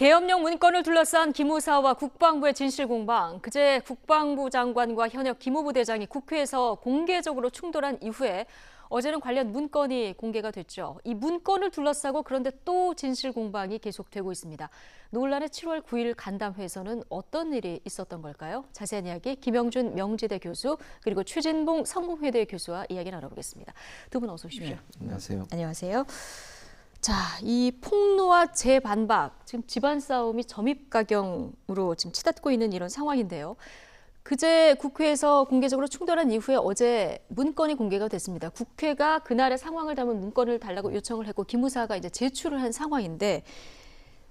계엄령 문건을 둘러싼 기무사와 국방부의 진실공방. 그제 국방부 장관과 현역 기무부대장이 국회에서 공개적으로 충돌한 이후에 어제는 관련 문건이 공개가 됐죠. 이 문건을 둘러싸고 그런데 또 진실공방이 계속되고 있습니다. 논란의 7월 9일 간담회에서는 어떤 일이 있었던 걸까요? 자세한 이야기 김영준 명지대 교수 그리고 최진봉 성공회대 교수와 이야기 나눠보겠습니다. 두 분 어서 오십시오. 네, 안녕하세요. 안녕하세요. 자, 이 폭로와 재반박, 지금 집안 싸움이 점입가경으로 지금 치닫고 있는 이런 상황인데요. 그제 국회에서 공개적으로 충돌한 이후에 어제 문건이 공개가 됐습니다. 국회가 그날의 상황을 담은 문건을 달라고 요청을 했고 기무사가 이제 제출을 한 상황인데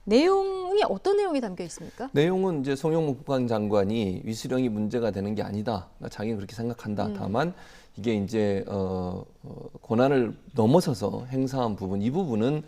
내용이 어떤 내용이 담겨 있습니까? 내용은 이제 송영무 국방장관이 위수령이 문제가 되는 게 아니다. 자기는 그렇게 생각한다. 다만 이게 이제 권한을 넘어서서 행사한 부분, 이 부분은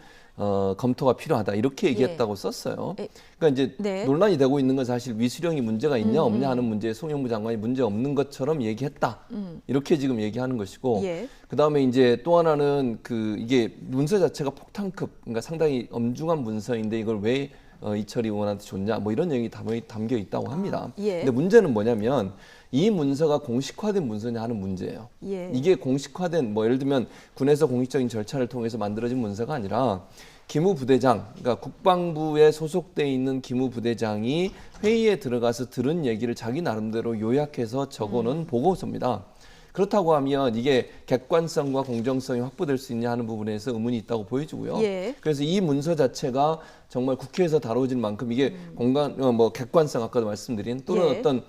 검토가 필요하다. 이렇게 얘기했다고 썼어요. 그러니까 이제 논란이 되고 있는 건 사실 위수령이 문제가 있냐 없냐 하는 문제에 송영무 장관이 문제 없는 것처럼 얘기했다. 이렇게 지금 얘기하는 것이고 그다음에 이제 또 하나는 이게 문서 자체가 폭탄급, 그러니까 상당히 엄중한 문서인데 이걸 왜 이철희 의원한테 줬냐 뭐 이런 내용이 담겨 있다고 합니다. 근데 문제는 뭐냐면 이 문서가 공식화된 문서냐 하는 문제예요. 이게 공식화된 뭐 예를 들면 군에서 공식적인 절차를 통해서 만들어진 문서가 아니라 기무부대장, 그러니까 국방부에 소속돼 있는 기무부대장이 회의에 들어가서 들은 얘기를 자기 나름대로 요약해서 적어놓은 보고서입니다. 그렇다고 하면 이게 객관성과 공정성이 확보될 수 있냐 하는 부분에서 의문이 있다고 보여지고요. 그래서 이 문서 자체가 정말 국회에서 다뤄질 만큼 이게 객관성 아까도 말씀드린 또는 어떤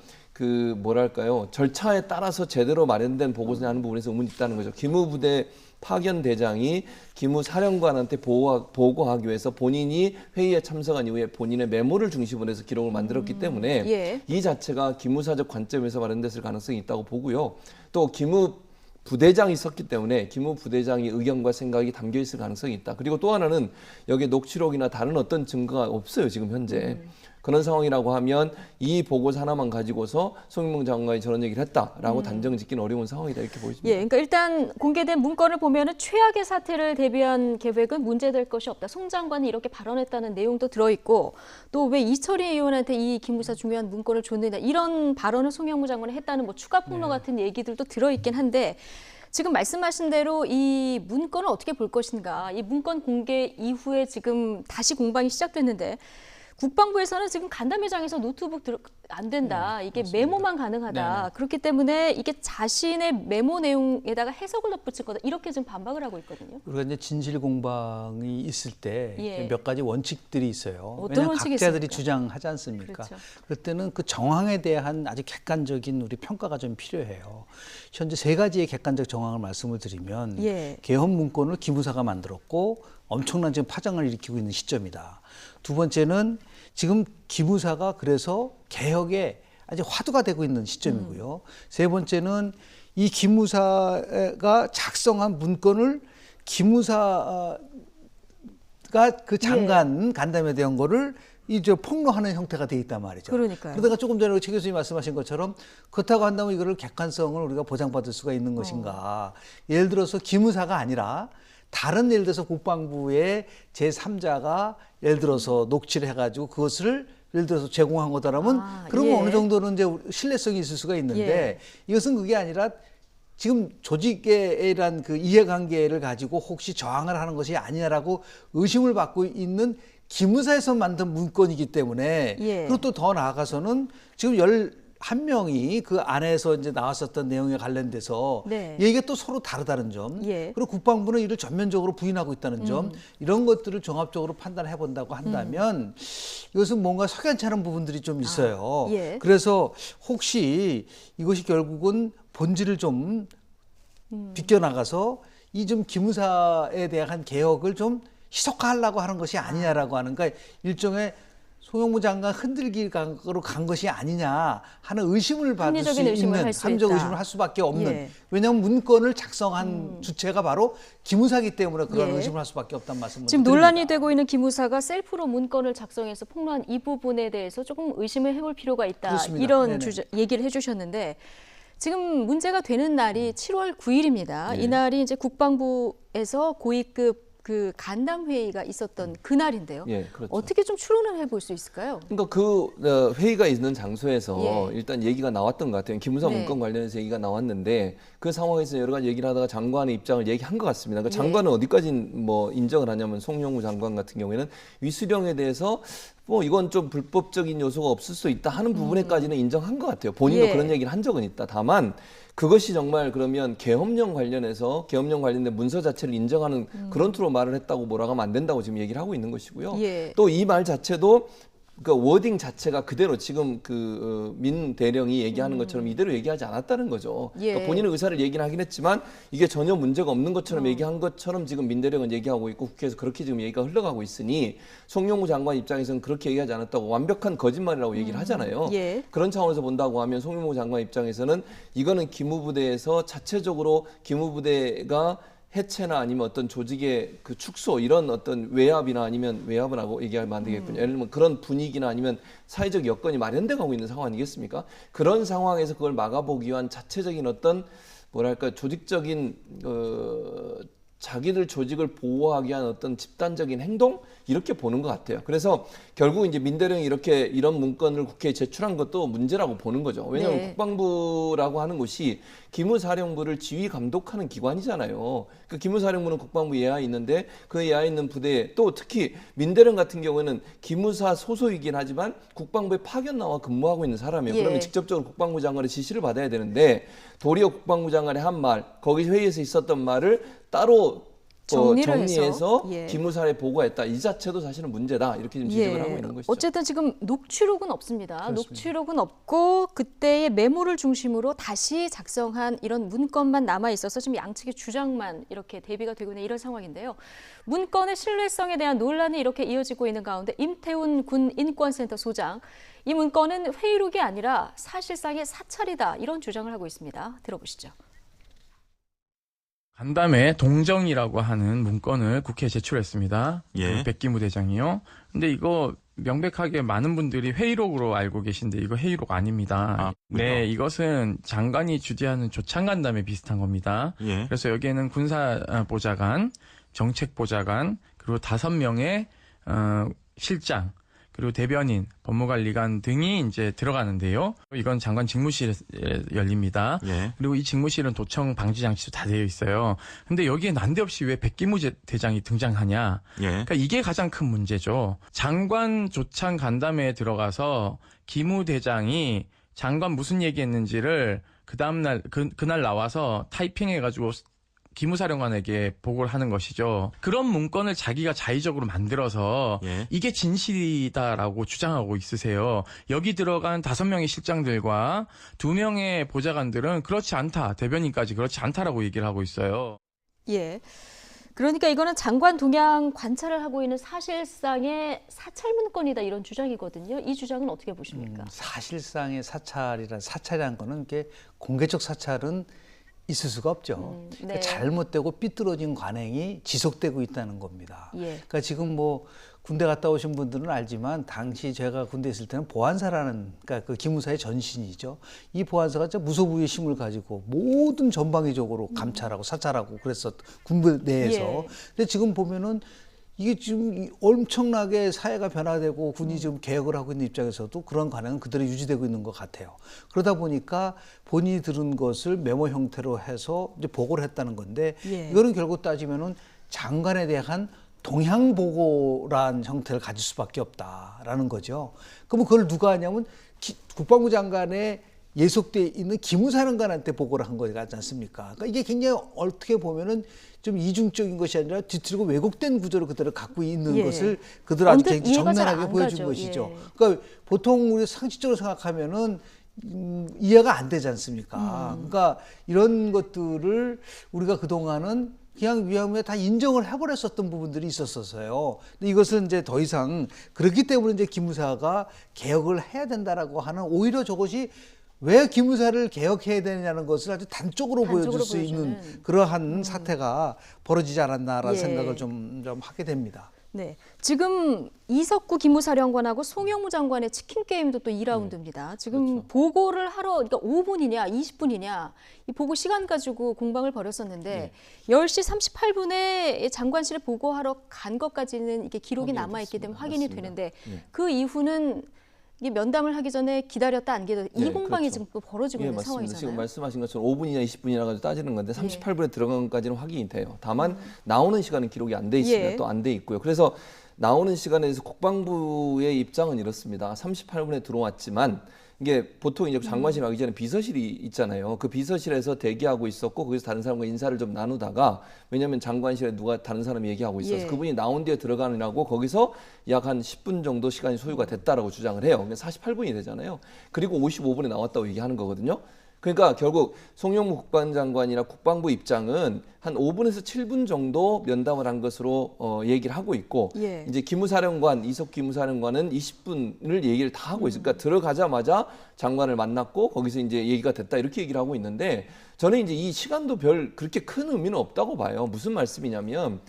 뭐랄까요, 절차에 따라서 제대로 마련된 보고서냐 하는 부분에서 의문이 있다는 거죠. 기무부대 파견 대장이 기무사령관한테 보고하기 위해서 본인이 회의에 참석한 이후에 본인의 메모를 중심으로 해서 기록을 만들었기 때문에 이 자체가 기무사적 관점에서 마련됐을 가능성이 있다고 보고요. 또 기무부대장이 있었기 때문에 기무부대장의 의견과 생각이 담겨 있을 가능성이 있다. 그리고 또 하나는 여기에 녹취록이나 다른 어떤 증거가 없어요, 지금 현재. 그런 상황이라고 하면 이 보고서 하나만 가지고서 송영무 장관이 저런 얘기를 했다라고 단정 짓기는 어려운 상황이다 이렇게 보여집니다. 그러니까 일단 공개된 문건을 보면은 최악의 사태를 대비한 계획은 문제될 것이 없다. 송 장관이 이렇게 발언했다는 내용도 들어있고 또 왜 이철희 의원한테 이 기무사 중요한 문건을 줬느냐 이런 발언을 송영무 장관이 했다는 뭐 추가 폭로 같은 얘기들도 들어있긴 한데 지금 말씀하신 대로 이 문건을 어떻게 볼 것인가. 이 문건 공개 이후에 지금 다시 공방이 시작됐는데 국방부에서는 지금 간담회장에서 노트북 안 된다. 이게 맞습니다. 메모만 가능하다. 그렇기 때문에 이게 자신의 메모 내용에다가 해석을 덧붙일 거다. 이렇게 지금 반박을 하고 있거든요. 우리가 이제 진실 공방이 있을 때 몇 가지 원칙들이 있어요. 어떤 원칙이 각자들이 있습니까? 주장하지 않습니까? 그렇죠. 그럴 때는 그 정황에 대한 아주 객관적인 우리 평가가 좀 필요해요. 현재 세 가지의 객관적 정황을 말씀을 드리면 계엄 문건을 기무사가 만들었고 엄청난 지금 파장을 일으키고 있는 시점이다. 두 번째는 지금 기무사가 그래서 개혁에 아주 화두가 되고 있는 시점이고요. 세 번째는 이 기무사가 작성한 문건을 기무사가 그 장관 간담회 대한 거를 이제 폭로하는 형태가 돼 있단 말이죠. 그러니까요. 그러다가 조금 전에 최 교수님 말씀하신 것처럼 그렇다고 한다면 이거를 객관성을 우리가 보장받을 수가 있는 것인가. 예를 들어서 기무사가 아니라 다른 예를 들어서 국방부의 제3자가 예를 들어서 녹취를 해가지고 그것을 예를 들어서 제공한 거다라면 그러면 어느 정도는 이제 신뢰성이 있을 수가 있는데 이것은 그게 아니라 지금 조직에 대한 그 이해관계를 가지고 혹시 저항을 하는 것이 아니냐라고 의심을 받고 있는 기무사에서 만든 문건이기 때문에 그리고 또 더 나아가서는 지금 11명이 그 안에서 이제 나왔었던 내용에 관련돼서 얘기가 또 서로 다르다는 점 그리고 국방부는 이를 전면적으로 부인하고 있다는 점 이런 것들을 종합적으로 판단해 본다고 한다면 이것은 뭔가 석연치 않은 부분들이 좀 있어요. 그래서 혹시 이것이 결국은 본질을 좀 비껴나가서 이 좀 기무사에 대한 개혁을 좀 희석화하려고 하는 것이 아니냐라고 하는, 그러니까 일종의 송영무 장관 흔들기로 간 것이 아니냐 하는 의심을 받을 수 있는 합리적 의심을 할 수밖에 없는 왜냐하면 문건을 작성한 주체가 바로 기무사기 때문에 그런 의심을 할 수밖에 없다는 말씀을 지금 드립니다. 논란이 되고 있는 기무사가 셀프로 문건을 작성해서 폭로한 이 부분에 대해서 조금 의심을 해볼 필요가 있다. 그렇습니다. 이런 얘기를 해주셨는데 지금 문제가 되는 날이 7월 9일입니다. 이 날이 이제 국방부에서 고위급 그 간담 회의가 있었던 그날인데요. 예, 그렇죠. 어떻게 좀 추론을 해볼 수 있을까요? 그러니까 그 회의가 있는 장소에서 예. 일단 얘기가 나왔던 것 같아요. 기무사 네. 문건 관련해서 얘기가 나왔는데 그 상황에서 여러 가지 얘기를 하다가 장관의 입장을 얘기한 것 같습니다. 그러니까 장관은 어디까지 뭐 인정을 하냐면 송영무 장관 같은 경우에는 위수령에 대해서 뭐 이건 좀 불법적인 요소가 없을 수 있다 하는 부분에까지는 인정한 것 같아요. 본인도 예. 그런 얘기를 한 적은 있다. 다만 그것이 정말 그러면 계엄령 관련해서 계엄령 관련된 문서 자체를 인정하는 그런 투로 말을 했다고 몰아가면 안 된다고 지금 얘기를 하고 있는 것이고요. 예. 또 이 말 자체도 그 워딩 자체가 그대로 지금 민 대령이 얘기하는 것처럼 이대로 얘기하지 않았다는 거죠. 예. 그러니까 본인의 의사를 얘기는 하긴 했지만 이게 전혀 문제가 없는 것처럼 얘기한 것처럼 지금 민 대령은 얘기하고 있고 국회에서 그렇게 지금 얘기가 흘러가고 있으니 송영무 장관 입장에서는 그렇게 얘기하지 않았다고 완벽한 거짓말이라고 얘기를 하잖아요. 예. 그런 차원에서 본다고 하면 송영무 장관 입장에서는 이거는 기무부대에서 자체적으로 기무부대가 해체나 아니면 어떤 조직의 그 축소 이런 어떤 외압이나 아니면 외압은 하고 얘기하면 안 되겠군요. 예를 들면 그런 분위기나 아니면 사회적 여건이 마련돼 가고 있는 상황 아니겠습니까? 그런 상황에서 그걸 막아보기 위한 자체적인 어떤 뭐랄까 조직적인 자기들 조직을 보호하기 위한 어떤 집단적인 행동 이렇게 보는 것 같아요. 그래서 결국 이제 민대령이 이렇게 이런 문건을 국회에 제출한 것도 문제라고 보는 거죠. 왜냐하면 네. 국방부라고 하는 곳이 기무사령부를 지휘 감독하는 기관이잖아요. 그 기무사령부는 국방부 예하에 있는데 그 예하에 있는 부대에 또 특히 민대령 같은 경우에는 기무사 소속이긴 하지만 국방부에 파견 나와 근무하고 있는 사람이에요. 예. 그러면 직접적으로 국방부 장관의 지시를 받아야 되는데 도리어 국방부 장관의 한 말, 거기 회의에서 있었던 말을 따로 정리해서 예. 기무사에 보고했다. 이 자체도 사실은 문제다. 이렇게 지금 지적을 하고 있는 것이죠. 어쨌든 지금 녹취록은 없습니다. 그렇습니다. 녹취록은 없고 그때의 메모를 중심으로 다시 작성한 이런 문건만 남아 있어서 지금 양측의 주장만 이렇게 대비가 되고 있는 이런 상황인데요. 문건의 신뢰성에 대한 논란이 이렇게 이어지고 있는 가운데 임태훈 군 인권센터 소장, 이 문건은 회의록이 아니라 사실상의 사찰이다 이런 주장을 하고 있습니다. 들어보시죠. 간담회 동정이라고 하는 문건을 국회에 제출했습니다. 예. 그 백기무 대장이요. 근데 이거 명백하게 많은 분들이 회의록으로 알고 계신데 이거 회의록 아닙니다. 아, 네, 이것은 장관이 주재하는 조창 간담회 비슷한 겁니다. 예. 그래서 여기에는 군사보좌관, 정책보좌관, 그리고 5명의 실장, 그리고 대변인, 법무관리관 등이 이제 들어가는데요. 이건 장관 직무실에 열립니다. 예. 그리고 이 직무실은 도청 방지 장치도 다 되어 있어요. 근데 여기에 난데없이 왜 백기무 대장이 등장하냐? 예. 그러니까 이게 가장 큰 문제죠. 장관 조창 간담회에 들어가서 기무 대장이 장관 무슨 얘기했는지를 그 다음날 그날 나와서 타이핑해가지고 기무사령관에게 보고를 하는 것이죠. 그런 문건을 자기가 자의적으로 만들어서 예. 이게 진실이다라고 주장하고 있으세요. 여기 들어간 5명의 실장들과 2명의 보좌관들은 그렇지 않다. 대변인까지 그렇지 않다라고 얘기를 하고 있어요. 예. 그러니까 이거는 장관 동향 관찰을 하고 있는 사실상의 사찰 문건이다 이런 주장이거든요. 이 주장은 어떻게 보십니까? 사실상의 사찰이라는 거는 게 공개적 사찰은 있을 수가 없죠. 네. 그러니까 잘못되고 삐뚤어진 관행이 지속되고 있다는 겁니다. 예. 그러니까 지금 뭐 군대 갔다 오신 분들은 알지만 당시 제가 군대 있을 때는 보안사라는 그러니까 그 기무사의 전신이죠. 이 보안사가 진짜 무소부의 힘을 가지고 모든 전방위적으로 감찰하고 사찰하고 그랬었 군부 내에서. 예. 근데 지금 보면은 이게 지금 엄청나게 사회가 변화되고 군이 지금 개혁을 하고 있는 입장에서도 그런 관행은 그대로 유지되고 있는 것 같아요. 그러다 보니까 본인이 들은 것을 메모 형태로 해서 이제 보고를 했다는 건데 예. 이거는 결국 따지면은 장관에 대한 동향 보고란 형태를 가질 수밖에 없다라는 거죠. 그럼 그걸 누가 하냐면 국방부 장관의 예속돼 있는 기무사령관한테 보고를 한 거지 않습니까? 그러니까 이게 굉장히 어떻게 보면은 좀 이중적인 것이 아니라 뒤틀고 왜곡된 구조를 그대로 갖고 있는 예. 것을 그대로 아주 언뜻 굉장히 이해가 잘 적나라하게 안 보여준 가죠. 것이죠. 예. 그러니까 보통 우리 상식적으로 생각하면은 이해가 안 되지 않습니까? 그러니까 이런 것들을 우리가 그동안은 그냥 위험에 다 인정을 해버렸었던 부분들이 있었어요. 근데 이것은 이제 더 이상 그렇기 때문에 이제 기무사가 개혁을 해야 된다라고 하는 오히려 저것이 왜 기무사를 개혁해야 되느냐는 것을 아주 단적으로 보여줄 수 있는 그러한 사태가 벌어지지 않았나라는 예. 생각을 좀 하게 됩니다. 네, 지금 이석구 기무사령관하고 송영무 장관의 치킨 게임도 또 2라운드입니다. 지금 그렇죠. 보고를 하러 그러니까 5분이냐 20분이냐 이 보고 시간 가지고 공방을 벌였었는데 10시 38분에 장관실에 보고하러 간 것까지는 이게 기록이 남아 있기 때문에 확인이 맞습니다. 되는데 네. 그 이후는 이게 면담을 하기 전에 기다렸다 안 기다렸다 이 네, 공방이 그렇죠. 지금 또 벌어지고 예, 있는 맞습니다. 상황이잖아요. 지금 말씀하신 것처럼 5분이냐 20분이나 가지고 따지는 건데 38분에 들어간 것까지는 확인이 돼요. 다만 나오는 시간은 기록이 안 돼 있습니다. 예. 또 안 돼 있고요. 그래서 나오는 시간에 대해서 국방부의 입장은 이렇습니다. 38분에 들어왔지만 이게 보통 이제 장관실 가기 전에 비서실이 있잖아요. 그 비서실에서 대기하고 있었고 거기서 다른 사람과 인사를 좀 나누다가 왜냐하면 장관실에 누가 다른 사람이 얘기하고 있어서 예. 그분이 나온 뒤에 들어가느라고 거기서 약 한 10분 정도 시간이 소요가 됐다라고 주장을 해요. 48분이 되잖아요. 그리고 55분에 나왔다고 얘기하는 거거든요. 그러니까 결국 송영무 국방장관이나 국방부 입장은 한 5분에서 7분 정도 면담을 한 것으로 얘기를 하고 있고 예. 이제 기무사령관 이석 기무사령관은 20분을 얘기를 다 하고 있어요. 그러니까 들어가자마자 장관을 만났고 거기서 이제 얘기가 됐다 이렇게 얘기를 하고 있는데 저는 이제 이 시간도 별 그렇게 큰 의미는 없다고 봐요. 무슨 말씀이냐면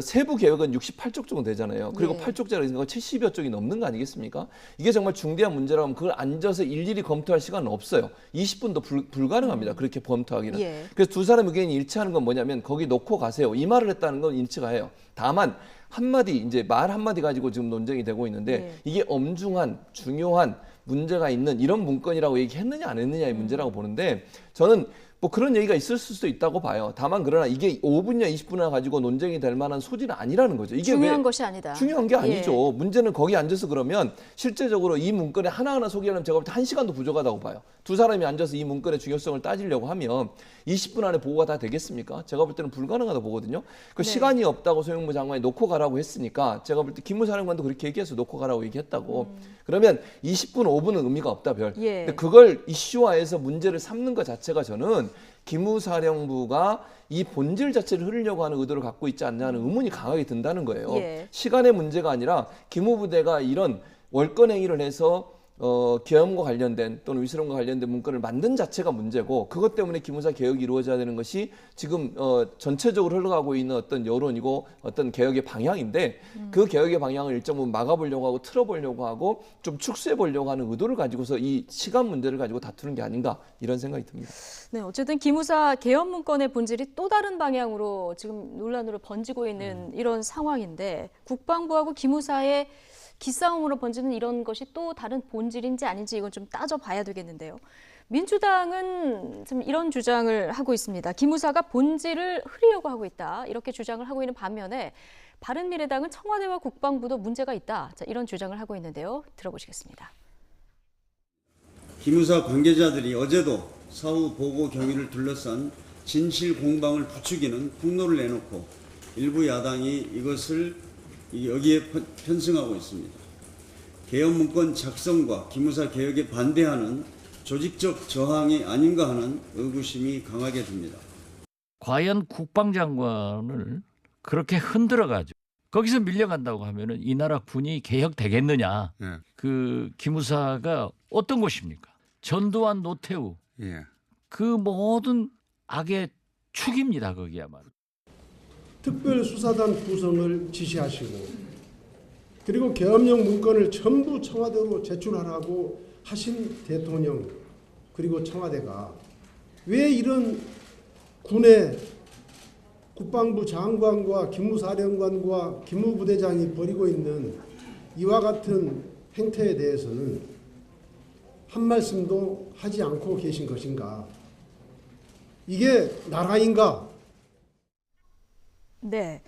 세부 계획은 68쪽 정도 되잖아요. 그리고 네. 8쪽짜리 있는 거 70여 쪽이 넘는 거 아니겠습니까? 이게 정말 중대한 문제라면 그걸 앉아서 일일이 검토할 시간은 없어요. 20분도 불가능합니다. 그렇게 검토하기는. 예. 그래서 두 사람 의견이 일치하는 건 뭐냐면 거기 놓고 가세요. 이 말을 했다는 건 일치가 해요. 다만 한마디 이제 말 한마디 가지고 지금 논쟁이 되고 있는데 네. 이게 엄중한 중요한 문제가 있는 이런 문건이라고 얘기했느냐 안 했느냐의 문제라고 보는데 저는 뭐 그런 얘기가 있을 수도 있다고 봐요. 다만 그러나 이게 5분이나 20분이나 가지고 논쟁이 될 만한 소지는 아니라는 거죠. 이게 중요한 왜 것이 아니다. 중요한 게 아니죠. 예. 문제는 거기 앉아서 그러면 실제적으로 이 문건에 하나하나 소개하려면 제가 볼 때 1시간도 부족하다고 봐요. 두 사람이 앉아서 이 문건의 중요성을 따지려고 하면 20분 안에 보고가 다 되겠습니까? 제가 볼 때는 불가능하다고 보거든요. 그 네. 시간이 없다고 소영무 장관이 놓고 가라고 했으니까 제가 볼 때 기무사령관도 그렇게 얘기해서 놓고 가라고 얘기했다고. 그러면 20분, 5분은 의미가 없다 별. 예. 근데 그걸 이슈화해서 문제를 삼는 것 자체가 저는 기무사령부가 이 본질 자체를 흐리려고 하는 의도를 갖고 있지 않냐는 의문이 강하게 든다는 거예요. 예. 시간의 문제가 아니라 기무부대가 이런 월권 행위를 해서 계엄과 관련된 또는 위수령과 관련된 문건을 만든 자체가 문제고 그것 때문에 기무사 개혁이 이루어져야 되는 것이 지금 전체적으로 흘러가고 있는 어떤 여론이고 어떤 개혁의 방향인데 그 개혁의 방향을 일정 부분 막아보려고 하고 틀어보려고 하고 좀 축소해보려고 하는 의도를 가지고서 이 시간 문제를 가지고 다투는 게 아닌가 이런 생각이 듭니다. 네, 어쨌든 기무사 개헌 문건의 본질이 또 다른 방향으로 지금 논란으로 번지고 있는 이런 상황인데 국방부하고 기무사의 기싸움으로 번지는 이런 것이 또 다른 본질인지 아닌지 이건 좀 따져봐야 되겠는데요. 민주당은 지금 이런 주장을 하고 있습니다. 기무사가 본질을 흐리려고 하고 있다. 이렇게 주장을 하고 있는 반면에 바른미래당은 청와대와 국방부도 문제가 있다. 자, 이런 주장을 하고 있는데요. 들어보시겠습니다. 기무사 관계자들이 어제도 사후 보고 경위를 둘러싼 진실 공방을 부추기는 폭로를 내놓고 일부 야당이 이것을 여기에 편승하고 있습니다. 개헌 문건 작성과 기무사 개혁에 반대하는 조직적 저항이 아닌가 하는 의구심이 강하게 듭니다. 과연 국방장관을 그렇게 흔들어가지고 거기서 밀려간다고 하면은 이 나라 군이 개혁되겠느냐? 예. 그 기무사가 어떤 곳입니까? 전두환, 노태우 예. 그 모든 악의 축입니다. 거기야말로. 특별수사단 구성을 지시하시고 그리고 계엄령 문건을 전부 청와대로 제출하라고 하신 대통령 그리고 청와대가 왜 이런 군의 국방부 장관과 기무사령관과 기무부대장이 벌이고 있는 이와 같은 행태에 대해서는 한 말씀도 하지 않고 계신 것인가? 이게 나라인가? 네,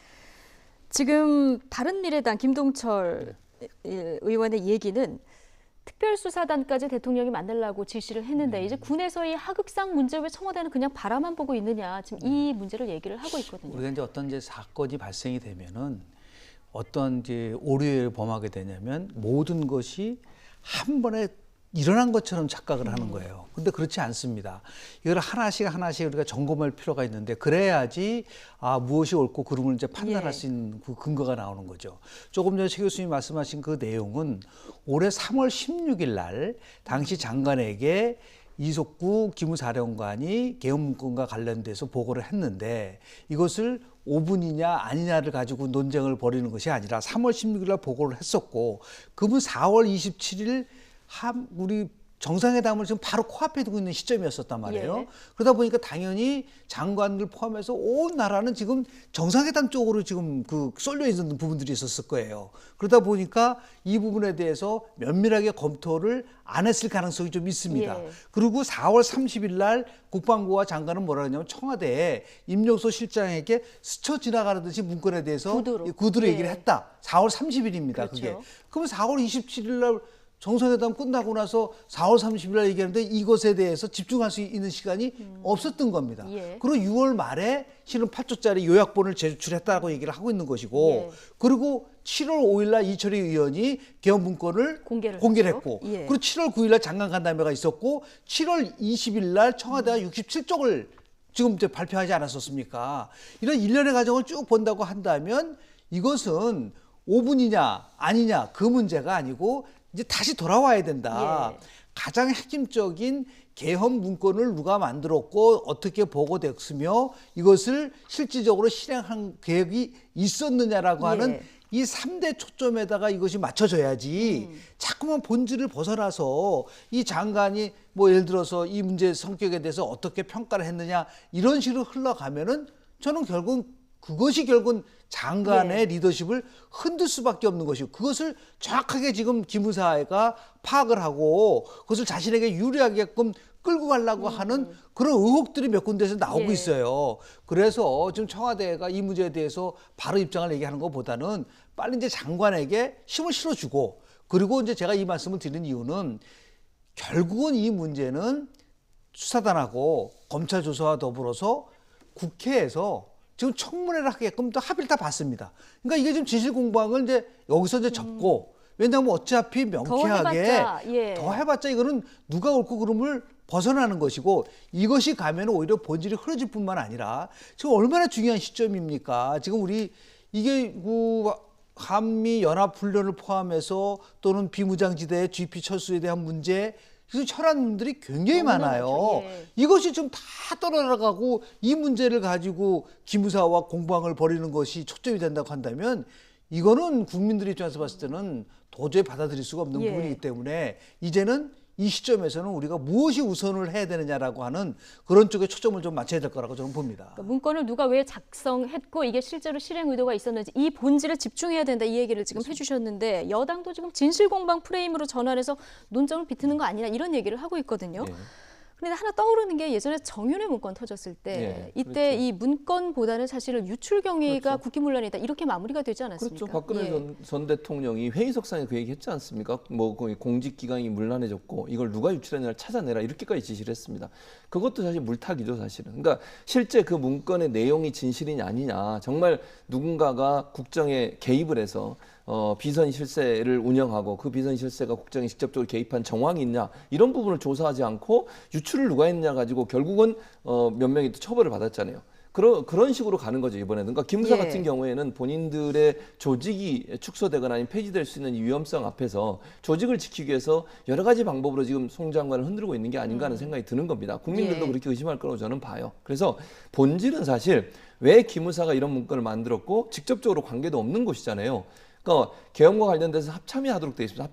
지금 바른미래당 김동철 의원의 얘기는 특별수사단까지 대통령이 만들라고 지시를 했는데 이제 군에서의 하극상 문제 왜 청와대는 그냥 바라만 보고 있느냐 지금 이 문제를 얘기를 하고 있거든요. 우리가 이제 어떤 이제 사건이 발생이 되면은 어떤 이제 오류를 범하게 되냐면 모든 것이 한 번에 일어난 것처럼 착각을 하는 거예요. 근데 그렇지 않습니다. 이걸 하나씩 우리가 점검할 필요가 있는데 그래야지 무엇이 옳고 그름을 이제 판단할 수 있는 그 근거가 나오는 거죠. 조금 전에 최 교수님이 말씀하신 그 내용은 올해 3월 16일 날 당시 장관에게 이석구 기무사령관이 계엄 문건과 관련돼서 보고를 했는데 이것을 5분이냐 아니냐를 가지고 논쟁을 벌이는 것이 아니라 3월 16일 날 보고를 했었고 그분 4월 27일 우리 정상회담을 지금 바로 코앞에 두고 있는 시점이었었단 말이에요. 예. 그러다 보니까 당연히 장관들 포함해서 온 나라는 지금 정상회담 쪽으로 지금 쏠려 있는 부분들이 있었을 거예요. 그러다 보니까 이 부분에 대해서 면밀하게 검토를 안 했을 가능성이 좀 있습니다. 예. 그리고 4월 30일 날 국방부와 장관은 뭐라 했냐면 청와대에 임용소 실장에게 스쳐 지나가듯이 문건에 대해서 구두로 예. 얘기를 했다. 4월 30일입니다. 그렇죠. 그게. 그럼 4월 27일 날 정상회담 끝나고 나서 4월 30일 날 얘기하는데 이것에 대해서 집중할 수 있는 시간이 없었던 겁니다. 예. 그리고 6월 말에 실은 8조짜리 요약본을 제출했다고 얘기를 하고 있는 것이고 예. 그리고 7월 5일 날 이철희 의원이 계엄 문건을 공개를 했고 했죠. 예. 그리고 7월 9일 날 장관 간담회가 있었고 7월 20일 날 청와대가 67쪽을 지금 이제 발표하지 않았었습니까? 이런 일련의 과정을 쭉 본다고 한다면 이것은 5분이냐 아니냐 그 문제가 아니고 이제 다시 돌아와야 된다. 예. 가장 핵심적인 계엄 문건을 누가 만들었고 어떻게 보고됐으며 이것을 실질적으로 실행한 계획이 있었느냐라고 하는 예. 이 3대 초점에다가 이것이 맞춰져야지 자꾸만 본질을 벗어나서 이 장관이 뭐 예를 들어서 이 문제의 성격에 대해서 어떻게 평가를 했느냐 이런 식으로 흘러가면은 저는 그것이 결국은 장관의 리더십을 흔들 수밖에 없는 것이고 그것을 정확하게 지금 기무사가 파악을 하고 그것을 자신에게 유리하게끔 끌고 가려고 하는 그런 의혹들이 몇 군데에서 나오고 예. 있어요. 그래서 지금 청와대가 이 문제에 대해서 바로 입장을 얘기하는 것보다는 빨리 이제 장관에게 힘을 실어주고 그리고 이제 제가 이 말씀을 드리는 이유는 결국은 이 문제는 수사단하고 검찰 조사와 더불어서 국회에서 지금 청문회를 하게끔 또 합의를 다 봤습니다. 그러니까 이게 지금 진실 공방을 이제 여기서 이제 접고 왜냐하면 어차피 명쾌하게 더 해봤자 이거는 누가 옳고 그름을 벗어나는 것이고 이것이 가면 오히려 본질이 흐려질 뿐만 아니라 지금 얼마나 중요한 시점입니까? 지금 우리 이게 한미 연합 훈련을 포함해서 또는 비무장지대 GP 철수에 대한 문제 그래서 철학분들이 굉장히 많아요. 예. 이것이 좀 다 떨어져가고 이 문제를 가지고 기무사와 공방을 벌이는 것이 초점이 된다고 한다면 이거는 국민들 입장에서 봤을 때는 도저히 받아들일 수가 없는 예. 부분이기 때문에 이제는 이 시점에서는 우리가 무엇이 우선을 해야 되느냐라고 하는 그런 쪽에 초점을 좀 맞춰야 될 거라고 저는 봅니다. 그러니까 문건을 누가 왜 작성했고 이게 실제로 실행 의도가 있었는지 이 본질에 집중해야 된다 이 얘기를 지금 해주셨는데 여당도 지금 진실공방 프레임으로 전환해서 논점을 비트는 거 아니냐 이런 얘기를 하고 있거든요. 예. 그런데 하나 떠오르는 게 예전에 정윤회 문건 터졌을 때 예, 이때 그렇죠. 이 문건보다는 사실은 유출 경위가 그렇죠. 국기문란이다 이렇게 마무리가 되지 않았습니까? 그렇죠. 박근혜 예. 전 대통령이 회의석상에 그 얘기 했지 않습니까? 뭐 거의 공직기강이 문란해졌고 이걸 누가 유출했냐를 찾아내라 이렇게까지 지시를 했습니다. 그것도 사실 물타기죠 사실은. 그러니까 실제 그 문건의 내용이 진실이냐 아니냐 정말 누군가가 국정에 개입을 해서 비선 실세를 운영하고 그 비선 실세가 국정에 직접적으로 개입한 정황이 있냐 이런 부분을 조사하지 않고 유출을 누가 했냐 가지고 결국은 몇 명이 또 처벌을 받았잖아요. 그런 식으로 가는 거죠 이번에는. 그러니까 기무사 예. 같은 경우에는 본인들의 조직이 축소되거나 아니면 폐지될 수 있는 이 위험성 앞에서 조직을 지키기 위해서 여러 가지 방법으로 지금 송 장관을 흔들고 있는 게 아닌가 하는 생각이 드는 겁니다. 국민들도 예. 그렇게 의심할 거라고 저는 봐요. 그래서 본질은 사실 왜 기무사가 이런 문건을 만들었고 직접적으로 관계도 없는 곳이잖아요. 그러니까 계엄과 관련돼서 합참이 하도록 되어 있습니다.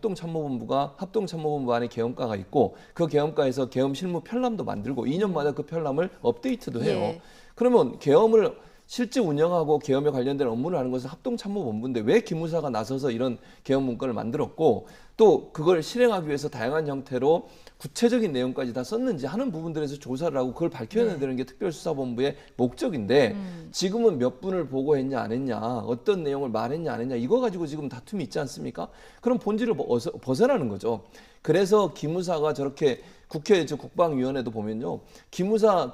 합동참모본부 안에 계엄과가 있고 그 계엄과에서 계엄 실무 편람도 만들고 2년마다 그 편람을 업데이트도 해요. 예. 그러면 계엄을 실제 운영하고 계엄에 관련된 업무를 하는 것은 합동참모본부인데 왜 기무사가 나서서 이런 계엄 문건을 만들었고 또 그걸 실행하기 위해서 다양한 형태로 구체적인 내용까지 다 썼는지 하는 부분들에서 조사를 하고 그걸 밝혀내야 되는 게 특별수사본부의 목적인데 지금은 몇 분을 보고했냐 안 했냐 어떤 내용을 말했냐 안 했냐 이거 가지고 지금 다툼이 있지 않습니까? 그럼 본질을 벗어나는 거죠. 그래서 기무사가 저렇게 국회 국방위원회도 보면요. 기무사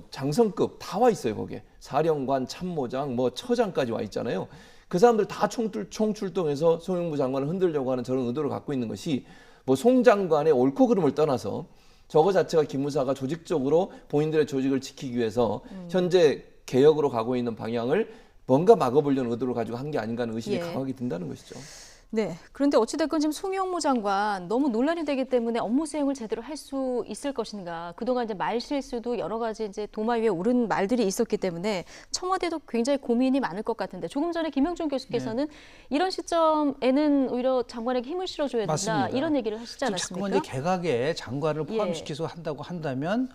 장성급 다 와 있어요 거기에. 사령관, 참모장, 처장까지 와 있잖아요. 그 사람들 다 총출동해서 송영무 장관을 흔들려고 하는 저런 의도를 갖고 있는 것이 송 장관의 옳고 그름을 떠나서 저거 자체가 기무사가 조직적으로 본인들의 조직을 지키기 위해서 현재 개혁으로 가고 있는 방향을 뭔가 막아보려는 의도를 가지고 한 게 아닌가 하는 의심이 예. 강하게 든다는 것이죠. 네. 그런데 어찌됐건 지금 송영무 장관 너무 논란이 되기 때문에 업무 수행을 제대로 할 수 있을 것인가. 그동안 이제 말 실수도 여러 가지 이제 도마 위에 오른 말들이 있었기 때문에 청와대도 굉장히 고민이 많을 것 같은데 조금 전에 김영준 교수께서는 이런 시점에는 오히려 장관에게 힘을 실어줘야 된다. 맞습니다. 이런 얘기를 하시지 지금 않았습니까? 자꾸만 이제 개각에 장관을 예. 포함시켜서 한다고 한다면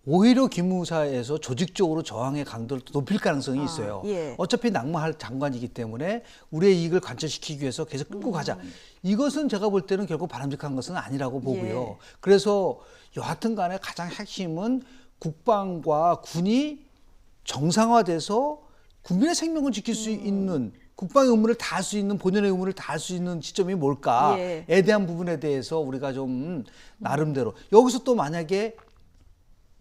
오히려 기무사에서 조직적으로 저항의 강도를 높일 가능성이 있어요. 예. 어차피 낙마할 장관이기 때문에 우리의 이익을 관철시키기 위해서 계속 끌고 가자. 이것은 제가 볼 때는 결국 바람직한 것은 아니라고 보고요. 예. 그래서 여하튼 간에 가장 핵심은 국방과 군이 정상화돼서 국민의 생명을 지킬 수 있는 국방의 의무를 다할 수 있는 본연의 의무를 다할 수 있는 시점이 뭘까에 예. 대한 부분에 대해서 우리가 좀 나름대로 여기서 또 만약에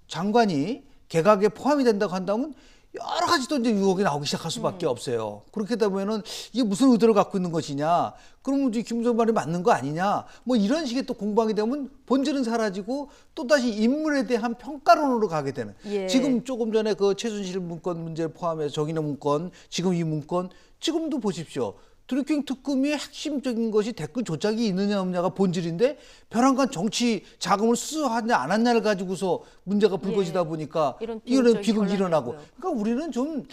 장관이 개각에 포함이 된다고 한다면 여러 가지 또 이제 유혹이 나오기 시작할 수밖에 없어요. 그렇게 되면은 이게 무슨 의도를 갖고 있는 것이냐? 그러면 이제 김정은 말이 맞는 거 아니냐? 뭐 이런 식의 또 공방이 되면 본질은 사라지고 또 다시 인물에 대한 평가론으로 가게 되는. 예. 지금 조금 전에 그 최순실 문건 문제를 포함해서 정인의 문건, 지금 이 문건, 지금도 보십시오. 드루킹 특검의 핵심적인 것이 댓글 조작이 있느냐 없느냐가 본질인데 벼랑간 정치 자금을 수수하냐 안 했냐를 가지고서 문제가 불거지다 보니까 이런 이런 비극적인 비극이 일어나고 결론이고요. 그러니까 우리는 좀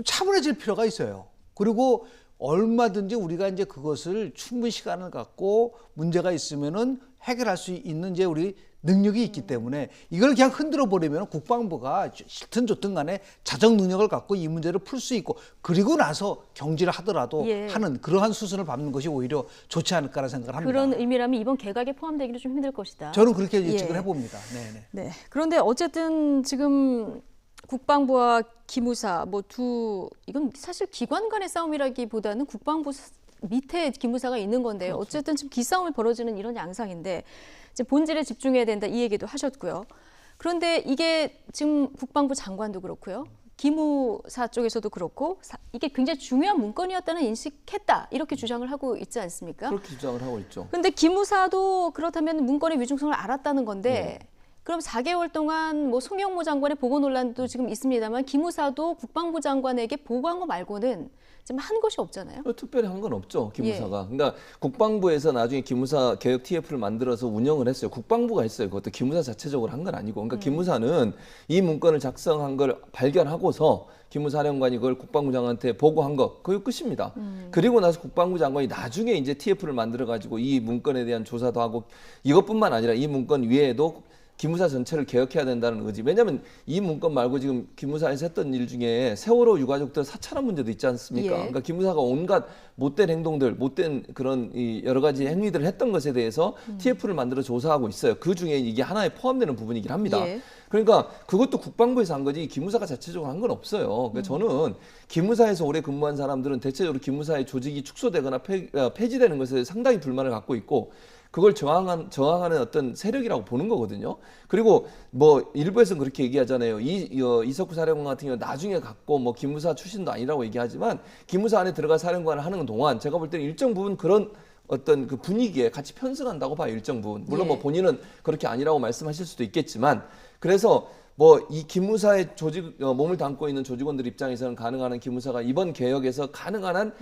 차분해질 필요가 있어요. 그리고 얼마든지 우리가 이제 그것을 충분히 시간을 갖고 문제가 있으면은 해결할 수 있는 이제 우리 능력이 있기 때문에 이걸 그냥 흔들어 버리면 국방부가 싫든 좋든 간에 자정 능력을 갖고 이 문제를 풀 수 있고 그리고 나서 경질을 하더라도 예. 하는 그러한 수순을 밟는 것이 오히려 좋지 않을까라는 생각을 합니다. 그런 의미라면 이번 개각에 포함되기도 좀 힘들 것이다. 저는 그렇게 예측을 예. 해봅니다. 네네. 네. 그런데 어쨌든 지금 국방부와 기무사 이건 사실 기관 간의 싸움이라기보다는 국방부 밑에 기무사가 있는 건데요. 그렇죠. 어쨌든 지금 기싸움이 벌어지는 이런 양상인데 이제 본질에 집중해야 된다 이 얘기도 하셨고요. 그런데 이게 지금 국방부 장관도 그렇고요. 기무사 쪽에서도 그렇고 이게 굉장히 중요한 문건이었다는 인식했다 이렇게 주장을 하고 있지 않습니까? 그렇게 주장을 하고 있죠. 그런데 기무사도 그렇다면 문건의 위중성을 알았다는 건데 그럼 4개월 동안 뭐 송영무 장관의 보고 논란도 지금 있습니다만 기무사도 국방부 장관에게 보고한 거 말고는 지금 한 것이 없잖아요. 특별히 한 건 없죠, 기무사가. 그러니까 국방부에서 나중에 기무사 개혁 TF를 만들어서 운영을 했어요. 국방부가 했어요. 그것도 기무사 자체적으로 한 건 아니고. 그러니까 기무사는 이 문건을 작성한 걸 발견하고서 기무사령관이 그걸 국방부 장관한테 보고한 거, 그게 끝입니다. 그리고 나서 국방부 장관이 나중에 이제 TF를 만들어가지고 이 문건에 대한 조사도 하고 이것뿐만 아니라 이 문건 위에도 기무사 전체를 개혁해야 된다는 의지. 왜냐하면 이 문건 말고 지금 기무사에서 했던 일 중에 세월호 유가족들 사찰한 문제도 있지 않습니까? 예. 그러니까 기무사가 온갖 못된 행동들, 못된 그런 이 여러 가지 행위들을 했던 것에 대해서 TF를 만들어 조사하고 있어요. 그 중에 이게 하나에 포함되는 부분이긴 합니다. 예. 그러니까 그것도 국방부에서 한 거지 기무사가 자체적으로 한 건 없어요. 그러니까 저는 기무사에서 오래 근무한 사람들은 대체적으로 기무사의 조직이 축소되거나 폐지되는 것에 상당히 불만을 갖고 있고 그걸 저항하는 어떤 세력이라고 보는 거거든요. 그리고 뭐 일부에서는 그렇게 얘기하잖아요. 이석구 사령관 같은 경우 나중에 갖고 뭐 기무사 출신도 아니라고 얘기하지만 기무사 안에 들어가 사령관을 하는 동안 제가 볼 때는 일정 부분 그런 어떤 그 분위기에 같이 편승한다고 봐요. 일정 부분. 물론 뭐 본인은 그렇게 아니라고 말씀하실 수도 있겠지만 그래서 뭐 이 기무사의 몸을 담고 있는 조직원들 입장에서는 가능한 기무사가 이번 개혁에서 가능한 한